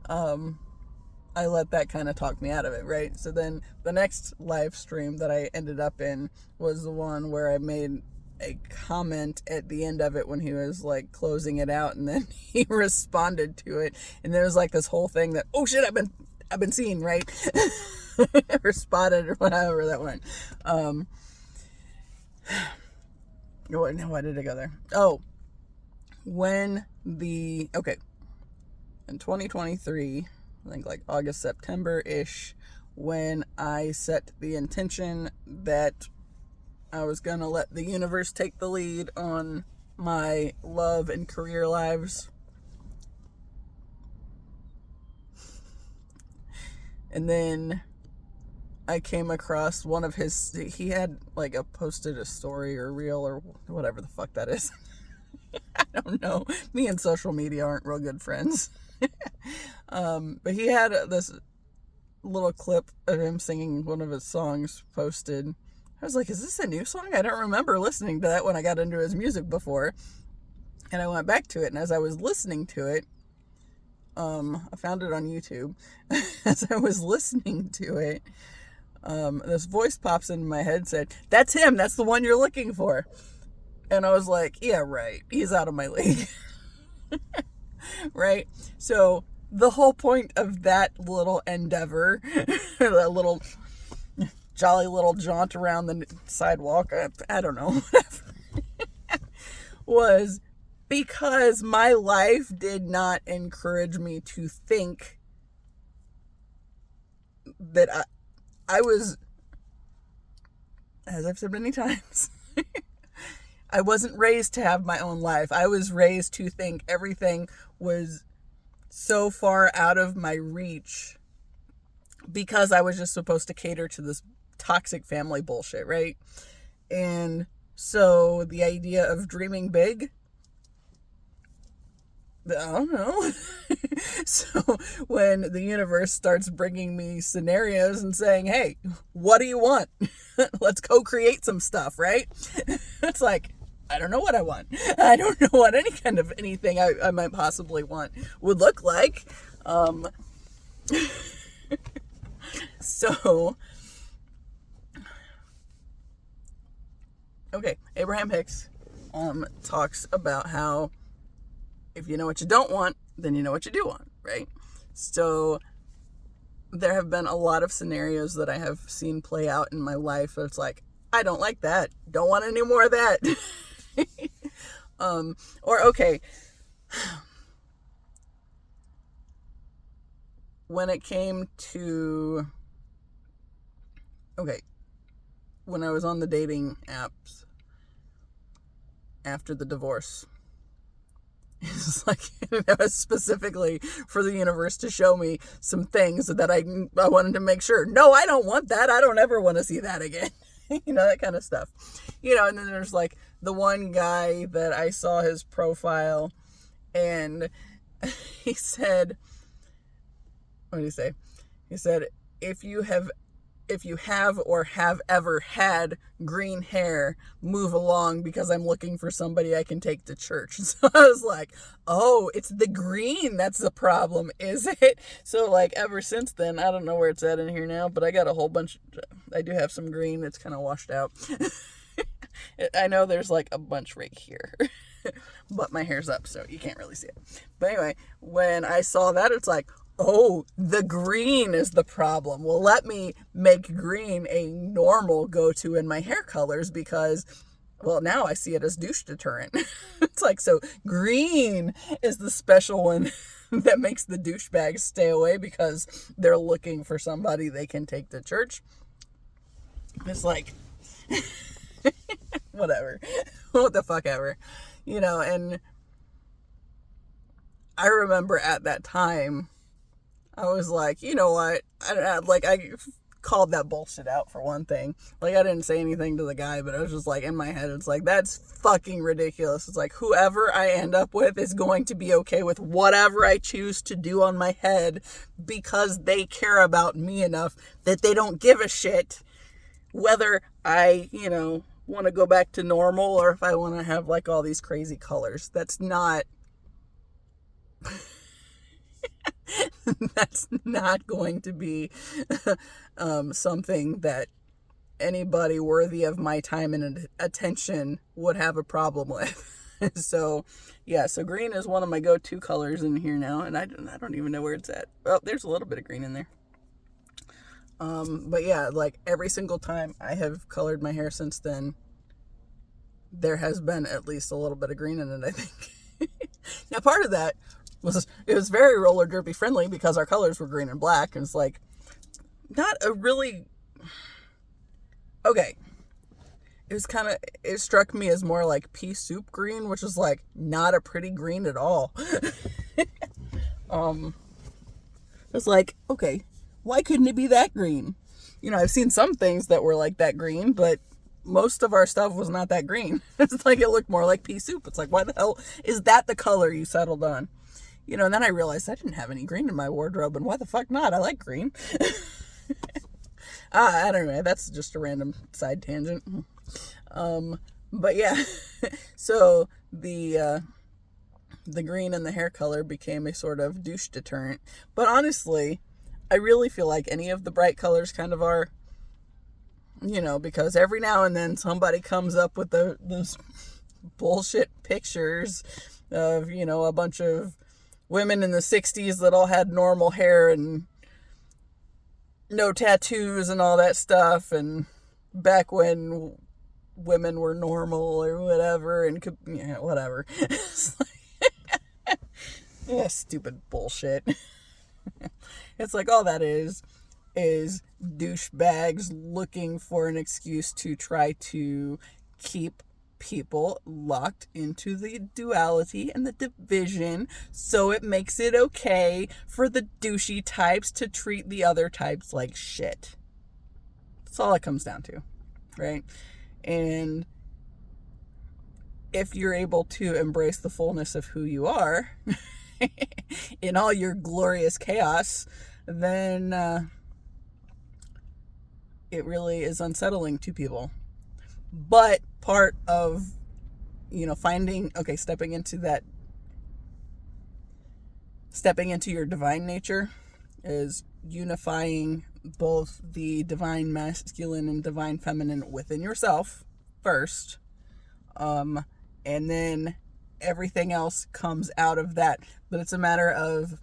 I let that kind of talk me out of it, right? So then the next live stream that I ended up in was the one where I made a comment at the end of it when he was like closing it out, and then he responded to it, and there was like this whole thing that, oh shit, I've been seeing, right? Or spotted, or whatever that went. Why did I go there? Oh, in 2023, I think like August, September-ish, when I set the intention that I was going to let the universe take the lead on my love and career lives. And then I came across one of he had like posted a story or reel or whatever the fuck that is. I don't know. Me and social media aren't real good friends. But he had this little clip of him singing one of his songs posted. I was like, is this a new song? I don't remember listening to that when I got into his music before. And I went back to it, and as I was listening to it, I found it on YouTube. As I was listening to it, this voice pops into my head, said, that's him, that's the one you're looking for. And I was like, yeah, right, he's out of my league. Right? So the whole point of that little endeavor, that little jolly little jaunt around the sidewalk, I don't know, whatever, was because my life did not encourage me to think that I was, as I've said many times, I wasn't raised to have my own life. I was raised to think everything was so far out of my reach because I was just supposed to cater to this toxic family bullshit, right? And so the idea of dreaming big, I don't know. So when the universe starts bringing me scenarios and saying, hey, what do you want? Let's co-create some stuff, right? It's like, I don't know what I want. I don't know what any kind of anything I might possibly want would look like. So, okay, Abraham Hicks talks about how if you know what you don't want, then you know what you do want, right? So there have been a lot of scenarios that I have seen play out in my life where it's like, I don't like that. Don't want any more of that. Or, okay, when it came to, okay, when I was on the dating apps after the divorce, it's like, that was specifically for the universe to show me some things that I wanted to make sure. No, I don't want that. I don't ever want to see that again. that kind of stuff. And then there's like the one guy that I saw his profile, and he said, what did he say? He said, if you have or have ever had green hair, move along, because I'm looking for somebody I can take to church. So I was like, oh, it's the green that's the problem, is it? So like ever since then, I don't know where it's at in here now, but I got a whole bunch. I do have some green. It's kind of washed out. I know there's like a bunch right here, but my hair's up, so you can't really see it. But anyway, when I saw that, it's like, oh, the green is the problem. Well, let me make green a normal go-to in my hair colors, because, well, now I see it as douche deterrent. It's like, so green is the special one that makes the douchebags stay away because they're looking for somebody they can take to church. It's like, whatever. What the fuck ever. And I remember at that time, I was like, you know what? I called that bullshit out, for one thing. Like, I didn't say anything to the guy, but I was just like, in my head, it's like, that's fucking ridiculous. It's like, whoever I end up with is going to be okay with whatever I choose to do on my head, because they care about me enough that they don't give a shit whether I, want to go back to normal, or if I want to have like all these crazy colors. That's not going to be something that anybody worthy of my time and attention would have a problem with. So green is one of my go-to colors in here now, and I don't even know where it's at. Oh, there's a little bit of green in there. But yeah, like every single time I have colored my hair since then, there has been at least a little bit of green in it, I think. Now, part of that it was very roller derby friendly, because our colors were green and black, and it's like, not a really, okay. It struck me as more like pea soup green, which is like not a pretty green at all. It's like, okay, why couldn't it be that green? I've seen some things that were like that green, but most of our stuff was not that green. It's like, it looked more like pea soup. It's like, why the hell is that the color you settled on? And then I realized I didn't have any green in my wardrobe, and why the fuck not? I like green. I don't know. That's just a random side tangent. But yeah, so the green and the hair color became a sort of douche deterrent. But honestly, I really feel like any of the bright colors kind of are, because every now and then somebody comes up with those bullshit pictures of, a bunch of women in the 60s that all had normal hair and no tattoos and all that stuff, and back when women were normal or whatever, and could, whatever. Yeah, stupid bullshit. It's like, all that is douchebags looking for an excuse to try to keep people locked into the duality and the division, so it makes it okay for the douchey types to treat the other types like shit. That's all it comes down to, right? And if you're able to embrace the fullness of who you are in all your glorious chaos, then it really is unsettling to people. But part of, stepping into your divine nature is unifying both the divine masculine and divine feminine within yourself first. And then everything else comes out of that. But it's a matter of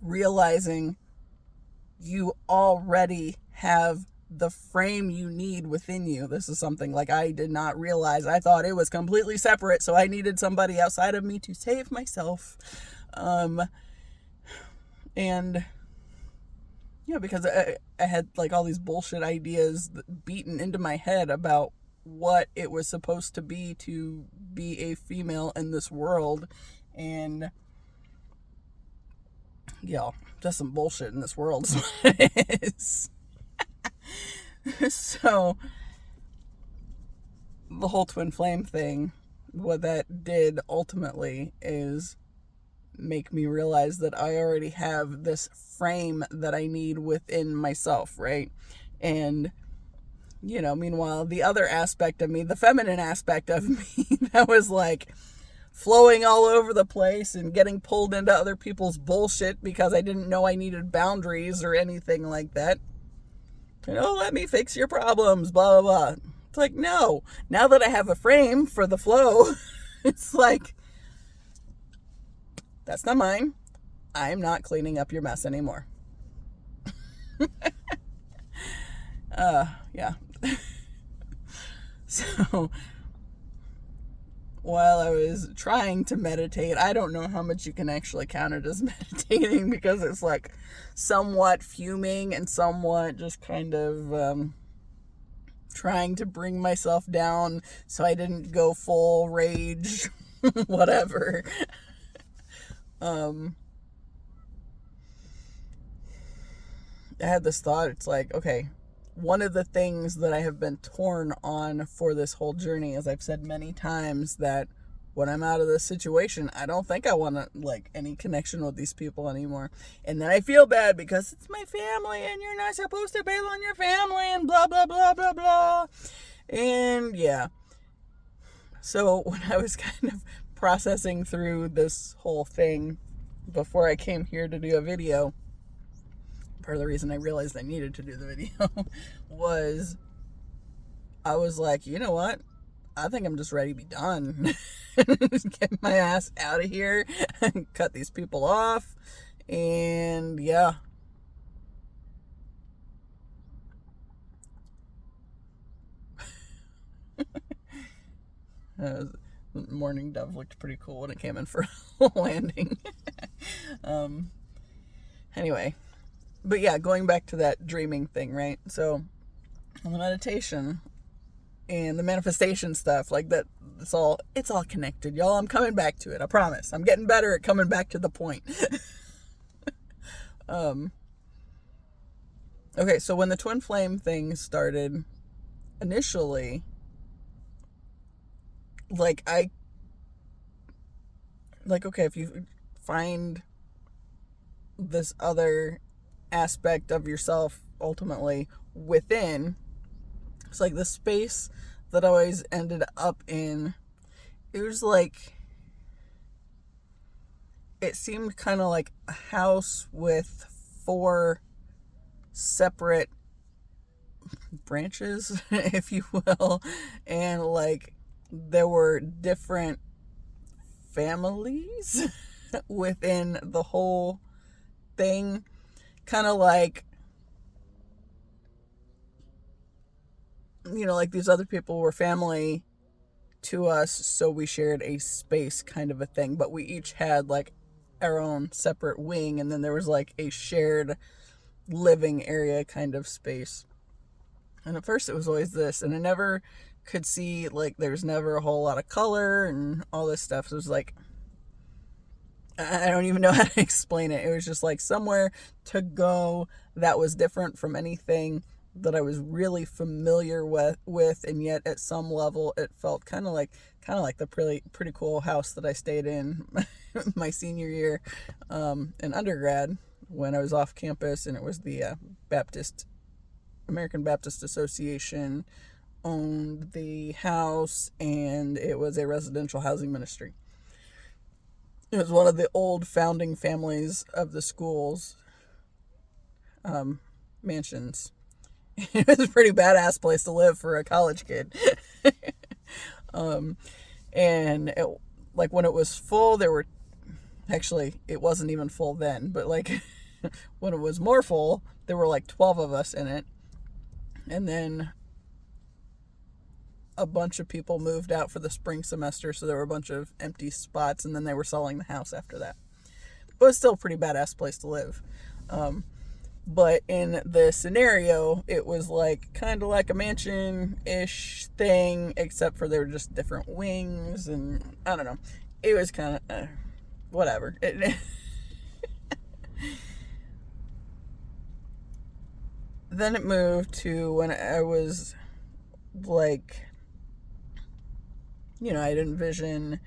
realizing you already have the frame you need within you. This is something like I did not realize. I thought it was completely separate, so I needed somebody outside of me to save myself. And because I had like all these bullshit ideas beaten into my head about what it was supposed to be a female in this world. And just some bullshit in this world is what it is. So the whole twin flame thing, what that did ultimately is make me realize that I already have this frame that I need within myself, right? And, meanwhile, the other aspect of me, the feminine aspect of me, that was like flowing all over the place and getting pulled into other people's bullshit because I didn't know I needed boundaries or anything like that. Let me fix your problems, blah, blah, blah. It's like, no. Now that I have a frame for the flow, it's like, that's not mine. I'm not cleaning up your mess anymore. Yeah. So, while I was trying to meditate, I don't know how much you can actually count it as meditating, because it's like somewhat fuming and somewhat just kind of trying to bring myself down so I didn't go full rage, whatever. I had this thought, it's like, okay, one of the things that I have been torn on for this whole journey, as I've said many times, that when I'm out of this situation, I don't think I want any connection with these people anymore. And then I feel bad because it's my family and you're not supposed to bail on your family and blah, blah, blah, blah, blah. And yeah. So when I was kind of processing through this whole thing before I came here to do a video, part of the reason I realized I needed to do the video was I was like, you know what? I think I'm just ready to be done. Just get my ass out of here and cut these people off. And yeah. The morning dove looked pretty cool when it came in for a landing. Anyway. But yeah, going back to that dreaming thing, right? So, the meditation and the manifestation stuff, like that, it's all connected, y'all. I'm coming back to it, I promise. I'm getting better at coming back to the point. Okay, so when the twin flame thing started, initially, okay, if you find this other aspect of yourself ultimately within, it's like the space that I always ended up in, it was like, it seemed kind of like a house with 4 separate branches, if you will, and like there were different families within the whole thing. Kind of like, like these other people were family to us, so we shared a space kind of a thing, but we each had like our own separate wing, and then there was like a shared living area kind of space. And at first it was always this, and I never could see, like, there's never a whole lot of color and all this stuff. So it was like, I don't even know how to explain it. It was just like somewhere to go that was different from anything that I was really familiar with, and yet at some level it felt kind of like the pretty cool house that I stayed in my senior year in undergrad when I was off campus, and it was the American Baptist Association owned the house, and it was a residential housing ministry. It was one of the old founding families of the school's mansions. It was a pretty badass place to live for a college kid. And it, like when it was full, it wasn't even full then, but like when it was more full, there were like 12 of us in it. And then a bunch of people moved out for the spring semester, so there were a bunch of empty spots, and then they were selling the house after that. But it's still a pretty badass place to live. But in the scenario, it was like kind of like a mansion-ish thing, except for there were just different wings, and I don't know. It was kind of whatever. Then it moved to when I was like I'd envision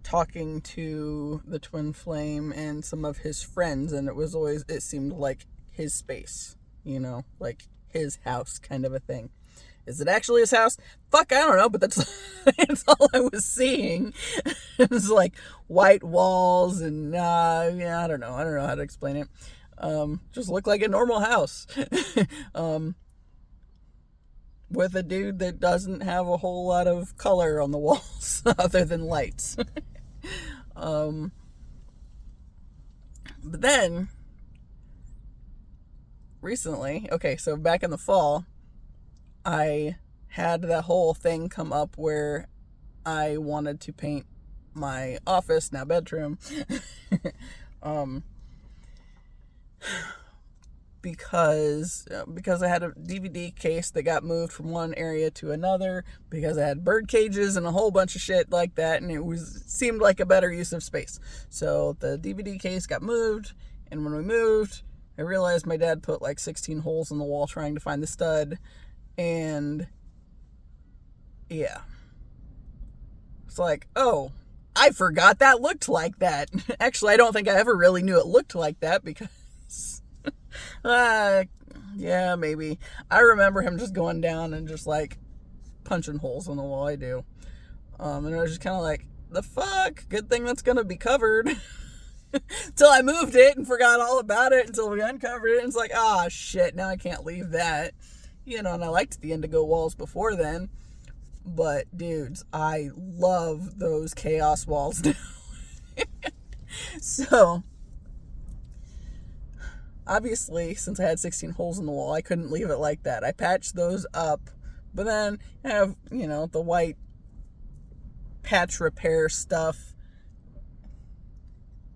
talking to the twin flame and some of his friends, and it seemed like his space, like his house kind of a thing. Is it actually his house? Fuck, I don't know, but that's all I was seeing. It was like white walls and, I don't know how to explain it. Just looked like a normal house. With a dude that doesn't have a whole lot of color on the walls other than lights. But then, recently, so back in the fall, I had that whole thing come up where I wanted to paint my office, now bedroom, because I had a DVD case that got moved from one area to another, because I had bird cages and a whole bunch of shit like that, and seemed like a better use of space. So the DVD case got moved, and when we moved, I realized my dad put like 16 holes in the wall trying to find the stud, and yeah. It's like, oh, I forgot that looked like that. Actually, I don't think I ever really knew it looked like that, because yeah, maybe. I remember him just going down and just like punching holes in the wall. I do. And I was just kind of like, the fuck? Good thing that's gonna be covered. Until I moved it and forgot all about it until we uncovered it. And it's like, shit, now I can't leave that. And I liked the indigo walls before then. But, dudes, I love those chaos walls now. So, obviously, since I had 16 holes in the wall, I couldn't leave it like that. I patched those up. But then I have, the white patch repair stuff.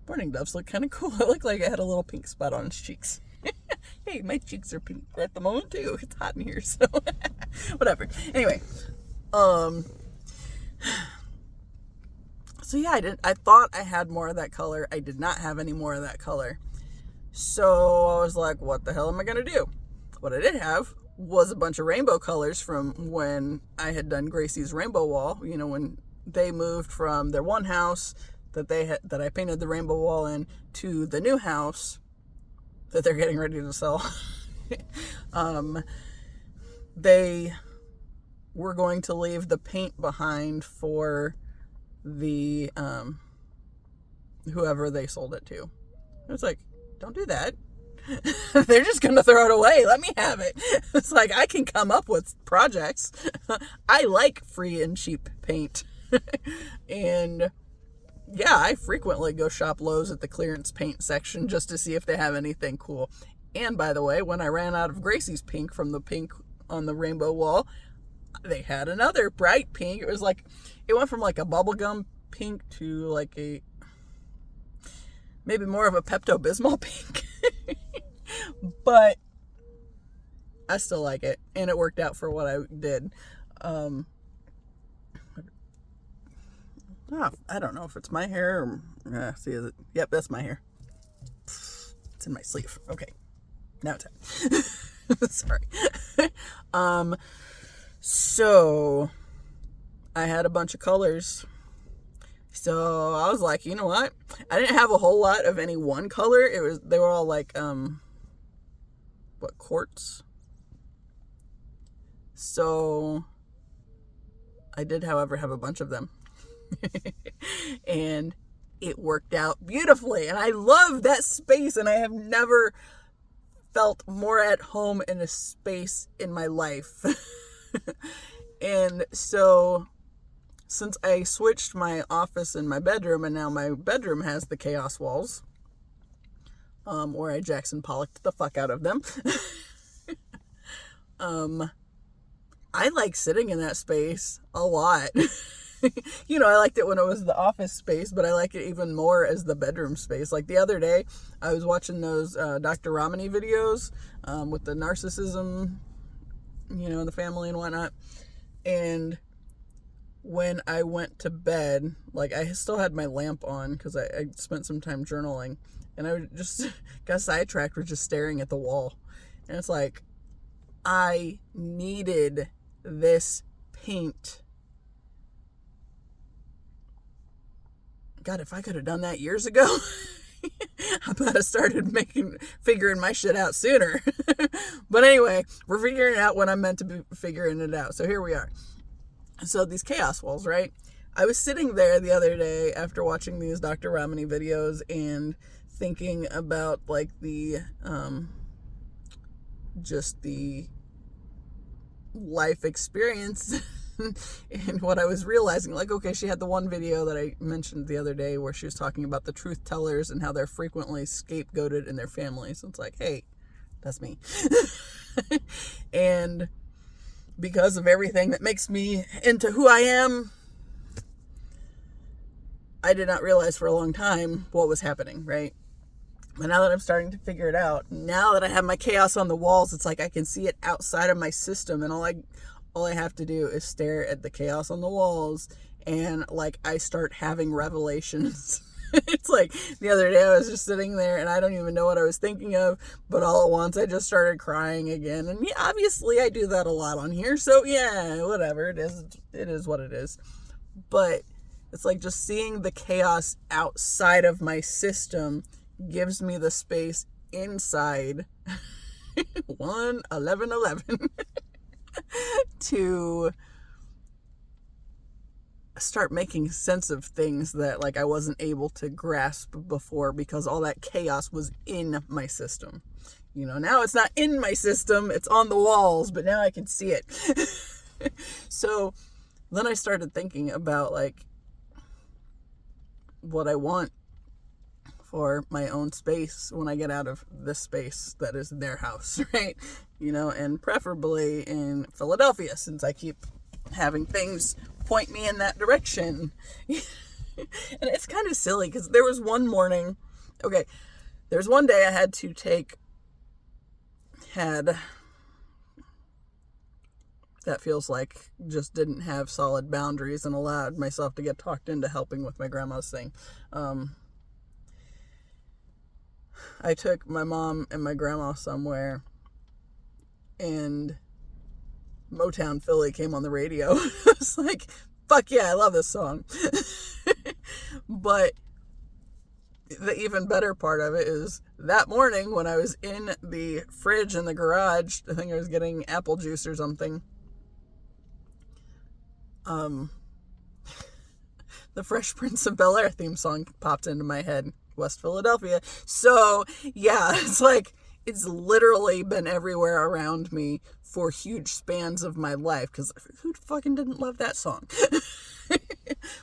Burning Doves look kind of cool. It looked like I had a little pink spot on its cheeks. Hey, my cheeks are pink at the moment too. It's hot in here, so whatever. Anyway, so yeah, I thought I had more of that color. I did not have any more of that color. So I was like, what the hell am I gonna do? What I did have was a bunch of rainbow colors from when I had done Gracie's rainbow wall. When they moved from their one house that I painted the rainbow wall in to the new house that they're getting ready to sell. They were going to leave the paint behind for the whoever they sold it to. It's like, don't do that. They're just gonna throw it away. Let me have it. It's like, I can come up with projects. I like free and cheap paint. And yeah, I frequently go shop Lowe's at the clearance paint section just to see if they have anything cool. And by the way, when I ran out of Gracie's pink from the pink on the rainbow wall, they had another bright pink. It went from like a bubblegum pink to like maybe more of a Pepto-Bismol pink. But I still like it, and it worked out for what I did. I don't know if it's my hair or... is it? Yep, that's my hair. It's in my sleeve. Okay. Now it's out. Sorry. So, I had a bunch of colors. So, I was like, you know what? I didn't have a whole lot of any one color. They were all like, quartz? So, I did, however, have a bunch of them. And it worked out beautifully, and I love that space, and I have never felt more at home in a space in my life. And so since I switched my office and my bedroom, and now my bedroom has the chaos walls, or I Jackson Pollocked the fuck out of them. I like sitting in that space a lot. I liked it when it was the office space, but I like it even more as the bedroom space. Like the other day, I was watching those Dr. Ramani videos with the narcissism, the family and whatnot. And when I went to bed, like I still had my lamp on because I spent some time journaling, and I just got sidetracked with just staring at the wall. And it's like, I needed this paint God, if I could have done that years ago, I bet I started figuring my shit out sooner. But anyway, we're figuring it out when I'm meant to be figuring it out. So here we are. So these chaos walls, right? I was sitting there the other day after watching these Dr. Ramani videos and thinking about like the, just the life experience and what I was realizing, like, okay, she had the one video that I mentioned the other day where she was talking about the truth tellers and how they're frequently scapegoated in their families. So it's like, hey, that's me. And because of everything that makes me into who I am, I did not realize for a long time what was happening, right? But now that I'm starting to figure it out, now that I have my chaos on the walls, it's like I can see it outside of my system, and all I have to do is stare at the chaos on the walls, and like I start having revelations. It's like the other day I was just sitting there and I don't even know what I was thinking of, but all at once I just started crying again. And yeah, obviously I do that a lot on here, so yeah, whatever, it is what it is. But it's like just seeing the chaos outside of my system gives me the space inside 1-11-11 to start making sense of things that like I wasn't able to grasp before because all that chaos was in my system. You know, now it's not in my system, it's on the walls, but now I can see it. So then I started thinking about like what I want for my own space when I get out of this space that is their house, right? You know, and preferably in Philadelphia, since I keep having things point me in that direction. And it's kind of silly because there was one morning, there's one day I had that feels like just didn't have solid boundaries and allowed myself to get talked into helping with my grandma's thing. I took my mom and my grandma somewhere, and Motownphilly came on the radio. I was like, fuck yeah, I love this song. But the even better part of it is that morning when I was in the fridge in the garage, I think I was getting apple juice or something. The Fresh Prince of Bel Air theme song popped into my head. West Philadelphia. So yeah, it's like it's literally been everywhere around me for huge spans of my life, because who fucking didn't love that song?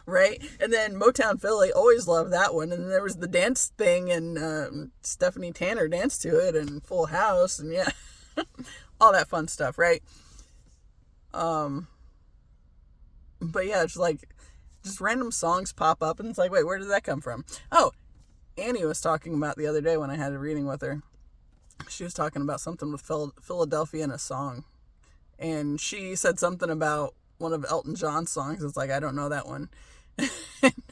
Right? And then Motownphilly always loved that one, and then there was the dance thing, and Stephanie Tanner danced to it, and Full House, and yeah, all that fun stuff, right? But yeah, it's like just random songs pop up, and it's like, wait, where did that come from? Oh, Annie was talking about the other day when I had a reading with her. She was talking about something with Philadelphia in a song. And she said something about one of Elton John's songs. It's like, I don't know that one.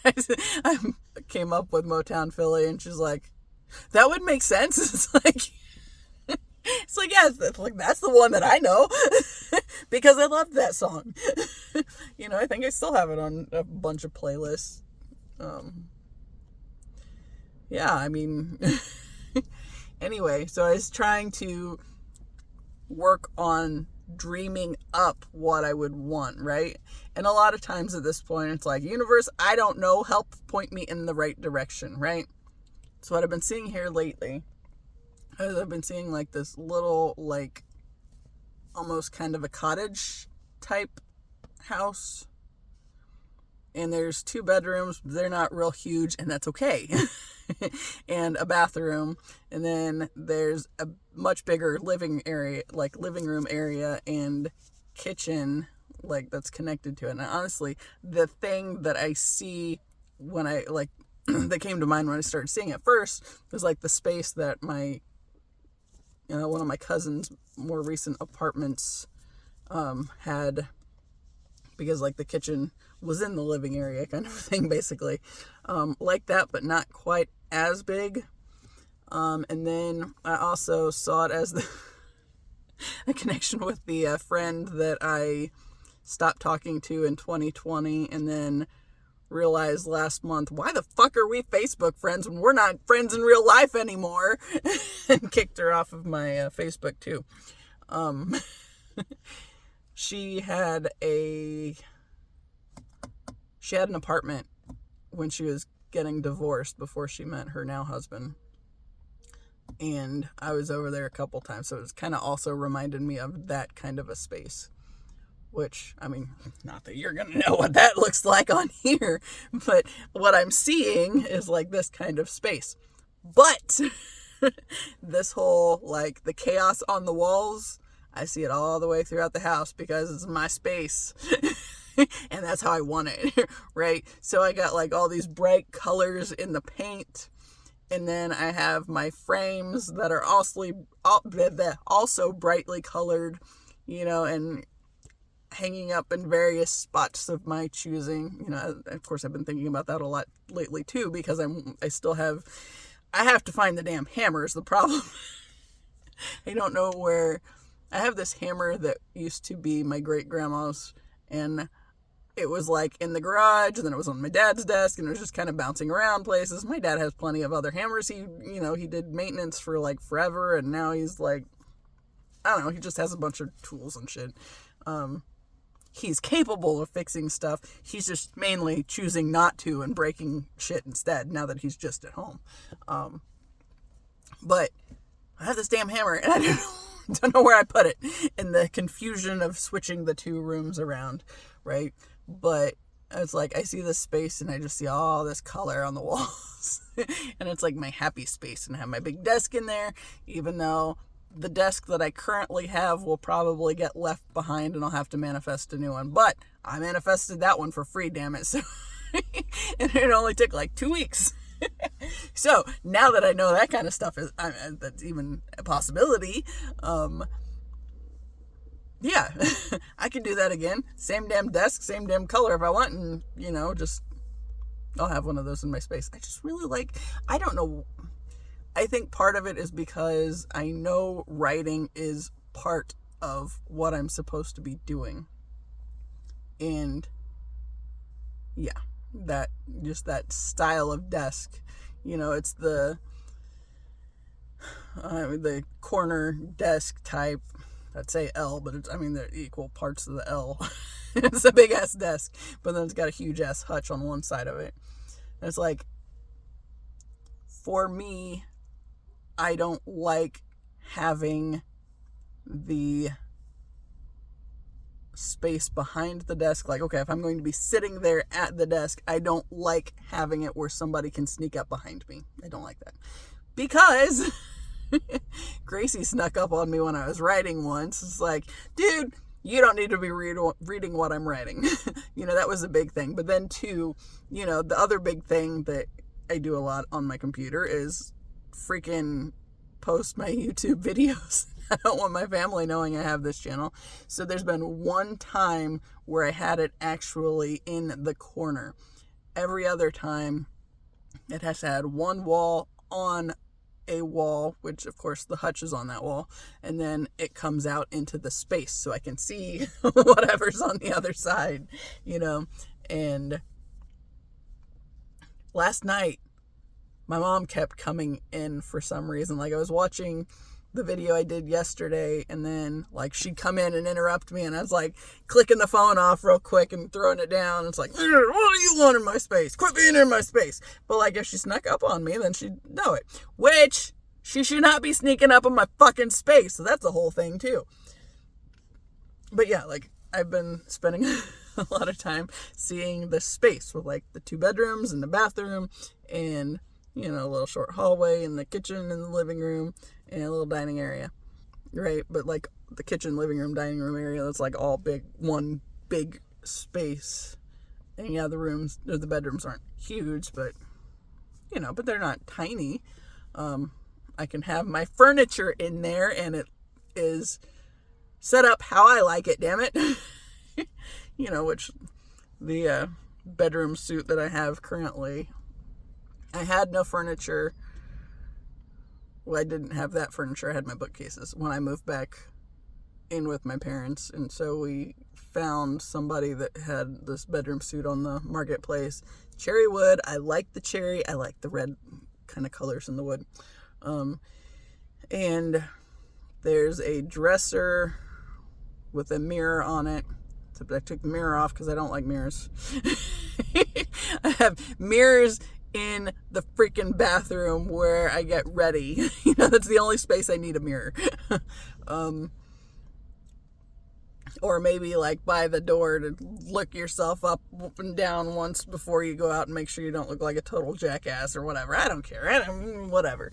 I came up with Motownphilly, and she's like, that would make sense. It's like, yeah, it's like, that's the one that I know. Because I loved that song. You know, I think I still have it on a bunch of playlists. Yeah, I mean, anyway, so I was trying to work on dreaming up what I would want, right? And a lot of times at this point, it's like, universe, I don't know, help point me in the right direction, right? So what I've been seeing here lately is I've been seeing like this little, like, almost kind of a cottage type house. And there's 2 bedrooms, they're not real huge, and that's okay. And a bathroom, and then there's a much bigger living room area and kitchen, like, that's connected to it. And honestly, the thing that I see when I, like, that came to mind when I started seeing it first was like the space that my, you know, one of my cousin's more recent apartments had, because like the kitchen was in the living area kind of thing, basically. Like that, but not quite as big. And then I also saw it as a connection with the friend that I stopped talking to in 2020, and then realized last month, why the fuck are we Facebook friends when we're not friends in real life anymore? And kicked her off of my Facebook too. She had an apartment when she was getting divorced before she met her now husband. And I was over there a couple times, so it was kind of also reminded me of that kind of a space. Which, I mean, not that you're going to know what that looks like on here, but what I'm seeing is like this kind of space. But this whole, like, the chaos on the walls, I see it all the way throughout the house because it's my space. And that's how I want it, right? So I got like all these bright colors in the paint. And then I have my frames that are also brightly colored, you know, and hanging up in various spots of my choosing. You know, of course, I've been thinking about that a lot lately too, because I have to find the damn hammer is the problem. I don't know where. I have this hammer that used to be my great grandma's, and it was like in the garage, and then it was on my dad's desk, and it was just kind of bouncing around places. My dad has plenty of other hammers. He did maintenance for like forever, and now he's like, I don't know, he just has a bunch of tools and shit. He's capable of fixing stuff. He's just mainly choosing not to and breaking shit instead now that he's just at home. But I have this damn hammer, and I don't know where I put it in the confusion of switching the two rooms around, right? But it's like I see this space and I just see all this color on the walls. And it's like my happy space, and I have my big desk in there, even though the desk that I currently have will probably get left behind and I'll have to manifest a new one. But I manifested that one for free, damn it. So and it only took like 2 weeks. So now that I know that kind of stuff is that's even a possibility, yeah, I can do that again. Same damn desk, same damn color if I want, and just I'll have one of those in my space. I just really I don't know. I think part of it is because I know writing is part of what I'm supposed to be doing. And yeah, that style of desk, it's the corner desk type. I'd say L, but they're equal parts of the L. It's a big ass desk, but then it's got a huge ass hutch on one side of it. And it's like, for me, I don't like having the space behind the desk. Like, okay, if I'm going to be sitting there at the desk, I don't like having it where somebody can sneak up behind me. I don't like that. Because Gracie snuck up on me when I was writing once. It's like, dude, you don't need to be reading what I'm writing. That was a big thing. But then too, the other big thing that I do a lot on my computer is freaking post my YouTube videos. I don't want my family knowing I have this channel. So there's been one time where I had it actually in the corner. Every other time it has had one wall on a wall, which of course the hutch is on that wall, and then it comes out into the space so I can see whatever's on the other side, and last night my mom kept coming in for some reason. Like, I was watching the video I did yesterday, and then she'd come in and interrupt me, and I was clicking the phone off real quick and throwing it down. It's like, what do you want in my space? Quit being in my space. But if she snuck up on me, then she'd know it, which she should not be sneaking up on my fucking space. So that's the whole thing too. But yeah, I've been spending a lot of time seeing the space with the 2 bedrooms and the bathroom, and a little short hallway, and the kitchen and the living room, and a little dining area, right? But the kitchen, living room, dining room area, that's all one big space. And yeah, the bedrooms aren't huge, but but they're not tiny. I can have my furniture in there, and it is set up how I like it, damn it. Which the bedroom suite that I have currently, I had no furniture. Well, I didn't have that furniture. I had my bookcases when I moved back in with my parents, and so we found somebody that had this bedroom suit on the marketplace. Cherry wood. I like the cherry. I like the red kind of colors in the wood. And there's a dresser with a mirror on it. So I took the mirror off because I don't like mirrors. I have mirrors in the freaking bathroom where I get ready. That's the only space I need a mirror. Or maybe like by the door to look yourself up and down once before you go out and make sure you don't look like a total jackass or whatever. I don't care. Whatever.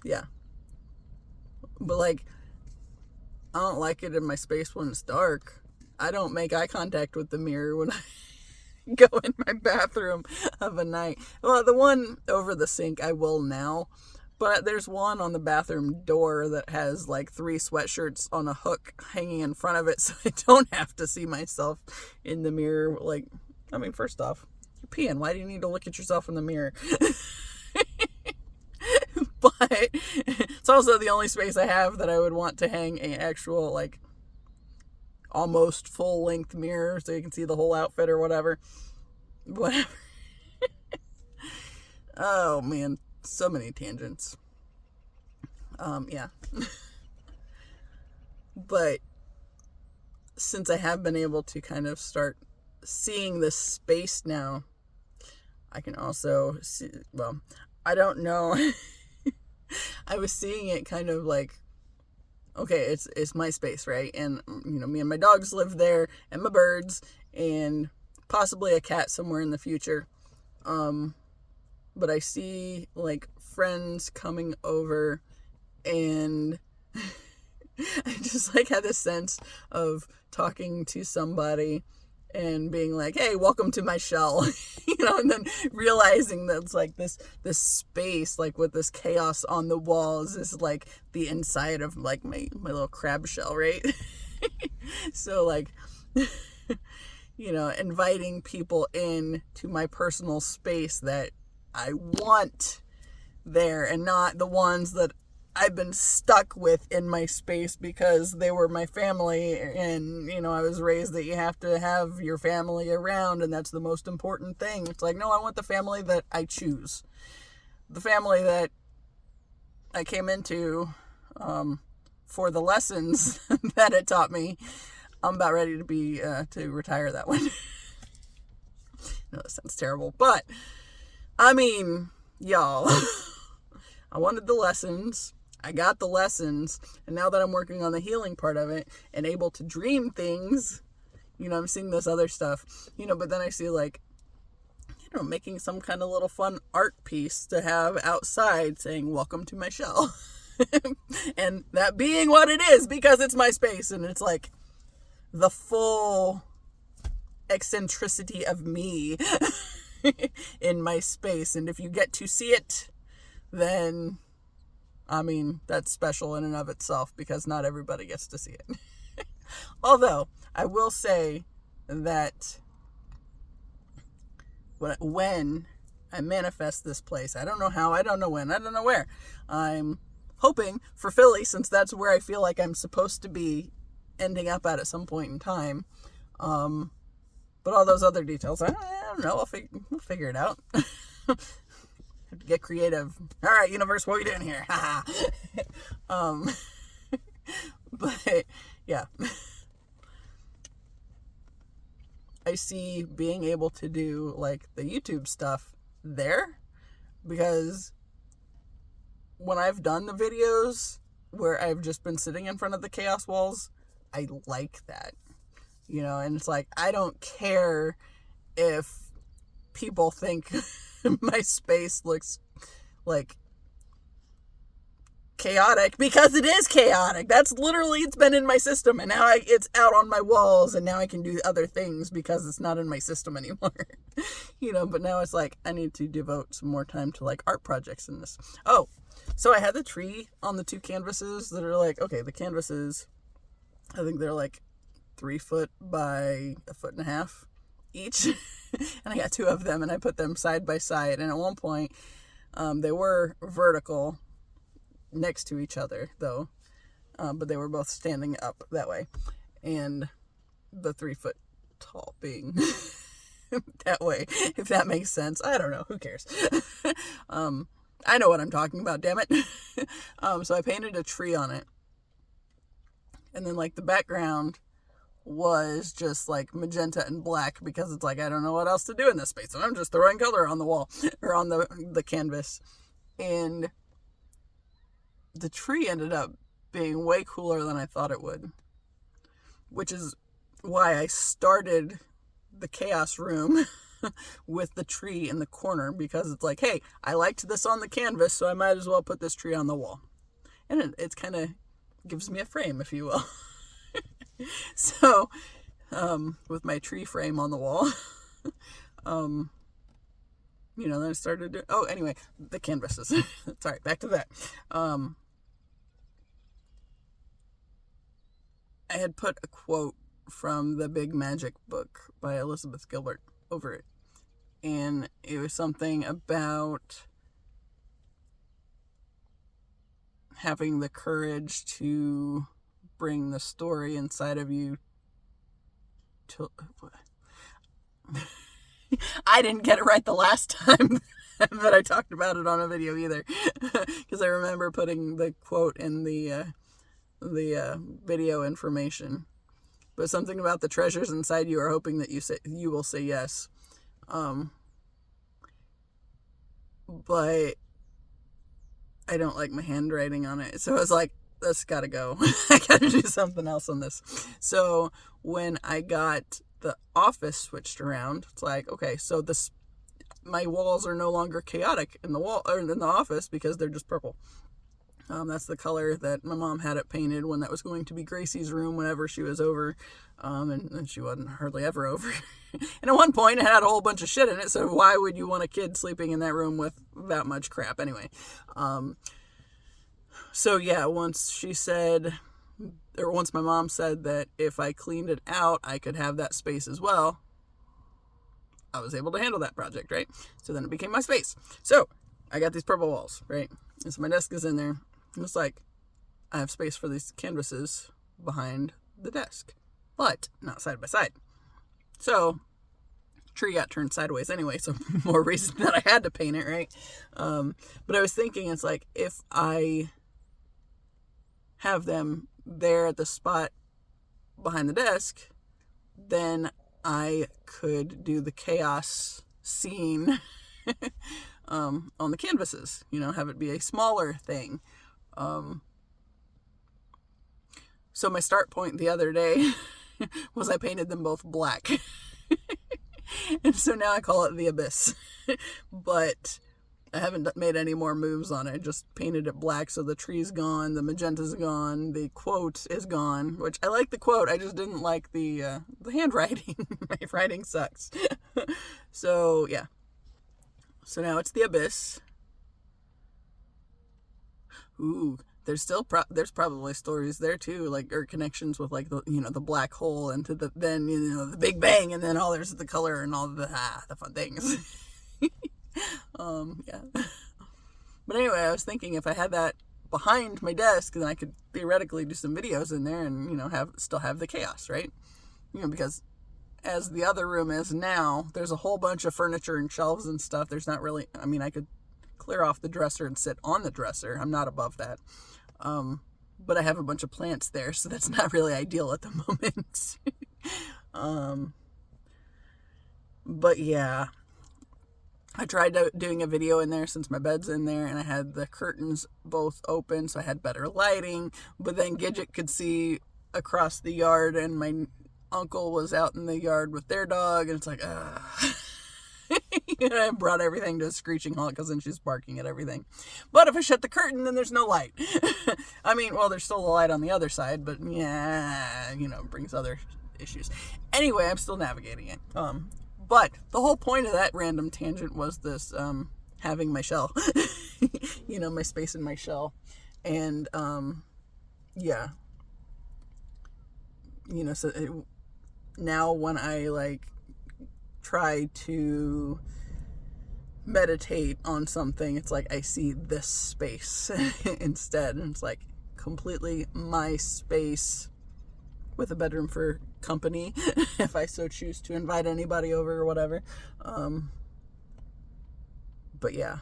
Yeah. But like, I don't like it in my space when it's dark. I don't make eye contact with the mirror when I go in my bathroom of a night. Well, the one over the sink I will now. But there's one on the bathroom door that has like 3 sweatshirts on a hook hanging in front of it, so I don't have to see myself in the mirror. Like, I mean, first off, you're peeing. Why do you need to look at yourself in the mirror? But it's also the only space I have that I would want to hang an actual, like, almost full-length mirror so you can see the whole outfit or whatever. Whatever. Oh, man. So many tangents. Yeah. But since I have been able to kind of start seeing this space now, I can also see, well, I don't know. I was seeing it kind of like, okay, it's my space, right? And, me and my dogs live there, and my birds, and possibly a cat somewhere in the future. But I see, like, friends coming over, and I just, like, had this sense of talking to somebody and being like, hey, welcome to my shell, and then realizing that it's, like, this space, like, with this chaos on the walls is, like, the inside of, like, my little crab shell, right? So, like, inviting people in to my personal space that I want there, and not the ones that I've been stuck with in my space because they were my family, and I was raised that you have to have your family around, and that's the most important thing. It's like, no, I want the family that I choose, the family that I came into for the lessons that it taught me. I'm about ready to retire that one. No, that sounds terrible, but I mean, y'all, I wanted the lessons, I got the lessons, and now that I'm working on the healing part of it and able to dream things, I'm seeing this other stuff, but then I see, like, making some kind of little fun art piece to have outside saying, welcome to my shell. And that being what it is, because it's my space, and it's like the full eccentricity of me in my space. And if you get to see it, then I mean, that's special in and of itself, because not everybody gets to see it. Although I will say that when I manifest this place, I don't know how, I don't know when, I don't know where, I'm hoping for Philly, since that's where I feel like I'm supposed to be ending up at some point in time. But all those other details, I don't know. We'll figure it out. Have to get creative. All right, universe, what are you doing here? But yeah, I see being able to do like the YouTube stuff there, because when I've done the videos where I've just been sitting in front of the chaos walls, I like that. And it's like, I don't care if people think my space looks like chaotic, because it is chaotic. That's literally, it's been in my system, and now it's out on my walls, and now I can do other things because it's not in my system anymore. But now it's like, I need to devote some more time to like art projects in this. Oh, so I had the tree on the 2 canvases that are like, okay, the canvases, I think they're like 3 foot by 1.5 feet each. And I got 2 of them, and I put them side by side. And at one point, they were vertical next to each other, though. but they were both standing up that way, and the 3 foot tall being that way, if that makes sense. I don't know, who cares? I know what I'm talking about, damn it. So I painted a tree on it, and then like the background was just like magenta and black, because it's like I don't know what else to do in this space, so I'm just throwing color on the wall or on the canvas. And the tree ended up being way cooler than I thought it would, which is why I started the chaos room with the tree in the corner, because it's like, hey, I liked this on the canvas, so I might as well put this tree on the wall. And it's kind of gives me a frame, if you will. So, with my tree frame on the wall, then I started doing, anyway, the canvases. Sorry, back to that. I had put a quote from the Big Magic book by Elizabeth Gilbert over it. And it was something about having the courage to bring the story inside of you to... I didn't get it right the last time that I talked about it on a video either, because I remember putting the quote in the video information. But something about the treasures inside you are hoping that you will say yes. But I don't like my handwriting on it. So I was like, that's gotta go. I gotta do something else on this. So when I got the office switched around, it's like, okay, so my walls are no longer chaotic in the office, because they're just purple. That's the color that my mom had it painted when that was going to be Gracie's room whenever she was over. And she wasn't hardly ever over. And at one point it had a whole bunch of shit in it, so why would you want a kid sleeping in that room with that much crap anyway? So yeah, once my mom said that if I cleaned it out, I could have that space as well, I was able to handle that project, right? So then it became my space. So I got these purple walls, right? And so my desk is in there. And it's like, I have space for these canvases behind the desk, but not side by side. So tree got turned sideways anyway, so more reason that I had to paint it, right? But I was thinking, it's like, if I have them there at the spot behind the desk, then I could do the chaos scene on the canvases, have it be a smaller thing. So my start point the other day was I painted them both black. And so now I call it the Abyss. But I haven't made any more moves on it. I just painted it black, so the tree's gone, the magenta's gone, the quote is gone, which I like the quote, I just didn't like the handwriting. My writing sucks. So, yeah. So now it's the Abyss. Ooh, there's probably stories there too, like, or connections with like the black hole and to the Big Bang, and then there's the color and all the fun things. Yeah. But anyway, I was thinking if I had that behind my desk, then I could theoretically do some videos in there and still have the chaos, right? Because as the other room is now, there's a whole bunch of furniture and shelves and stuff. There's not really, I could clear off the dresser and sit on the dresser. I'm not above that. But I have a bunch of plants there, so that's not really ideal at the moment. But yeah, I tried doing a video in there since my bed's in there, and I had the curtains both open, so I had better lighting. But then Gidget could see across the yard, and my uncle was out in the yard with their dog, and it's like, I brought everything to a screeching halt, because then she's barking at everything. But if I shut the curtain, then there's no light. There's still a light on the other side, but yeah, it brings other issues. Anyway, I'm still navigating it. But the whole point of that random tangent was this, having my shell, my space in my shell. And, yeah, so now when I try to meditate on something, it's like I see this space instead, and it's like completely my space with a bedroom for company if I so choose to invite anybody over or whatever. But yeah.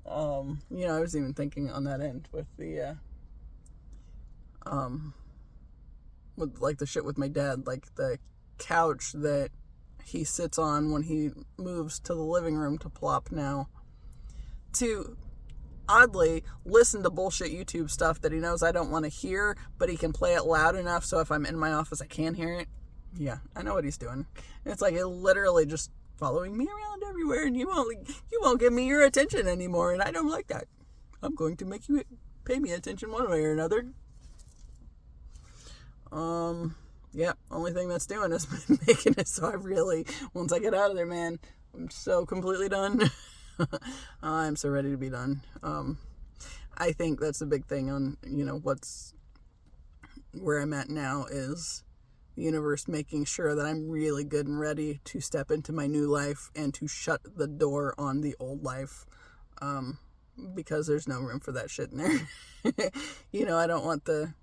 I was even thinking on that end with the with like the shit with my dad, like the couch that he sits on when he moves to the living room to plop now, to oddly listen to bullshit YouTube stuff that he knows I don't want to hear, but he can play it loud enough so if I'm in my office I can hear it. Yeah, I know what he's doing. It's like it literally just following me around everywhere, and you won't give me your attention anymore, and I don't like that. I'm going to make you pay me attention one way or another. Yeah, only thing that's doing is making it so I really, once I get out of there, man, I'm so completely done. I'm so ready to be done. I think that's the big thing on, where I'm at now is the universe making sure that I'm really good and ready to step into my new life and to shut the door on the old life. Because there's no room for that shit in there. I don't want the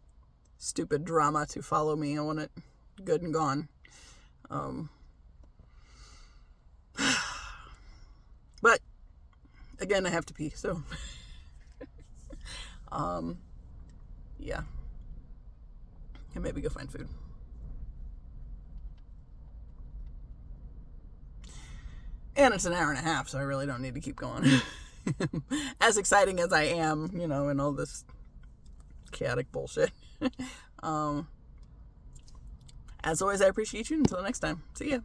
stupid drama to follow me. I want it good and gone. But again, I have to pee, so yeah. And maybe go find food. And it's an hour and a half, so I really don't need to keep going. As exciting as I am, and all this chaotic bullshit. As always, I appreciate you. Until next time. See ya.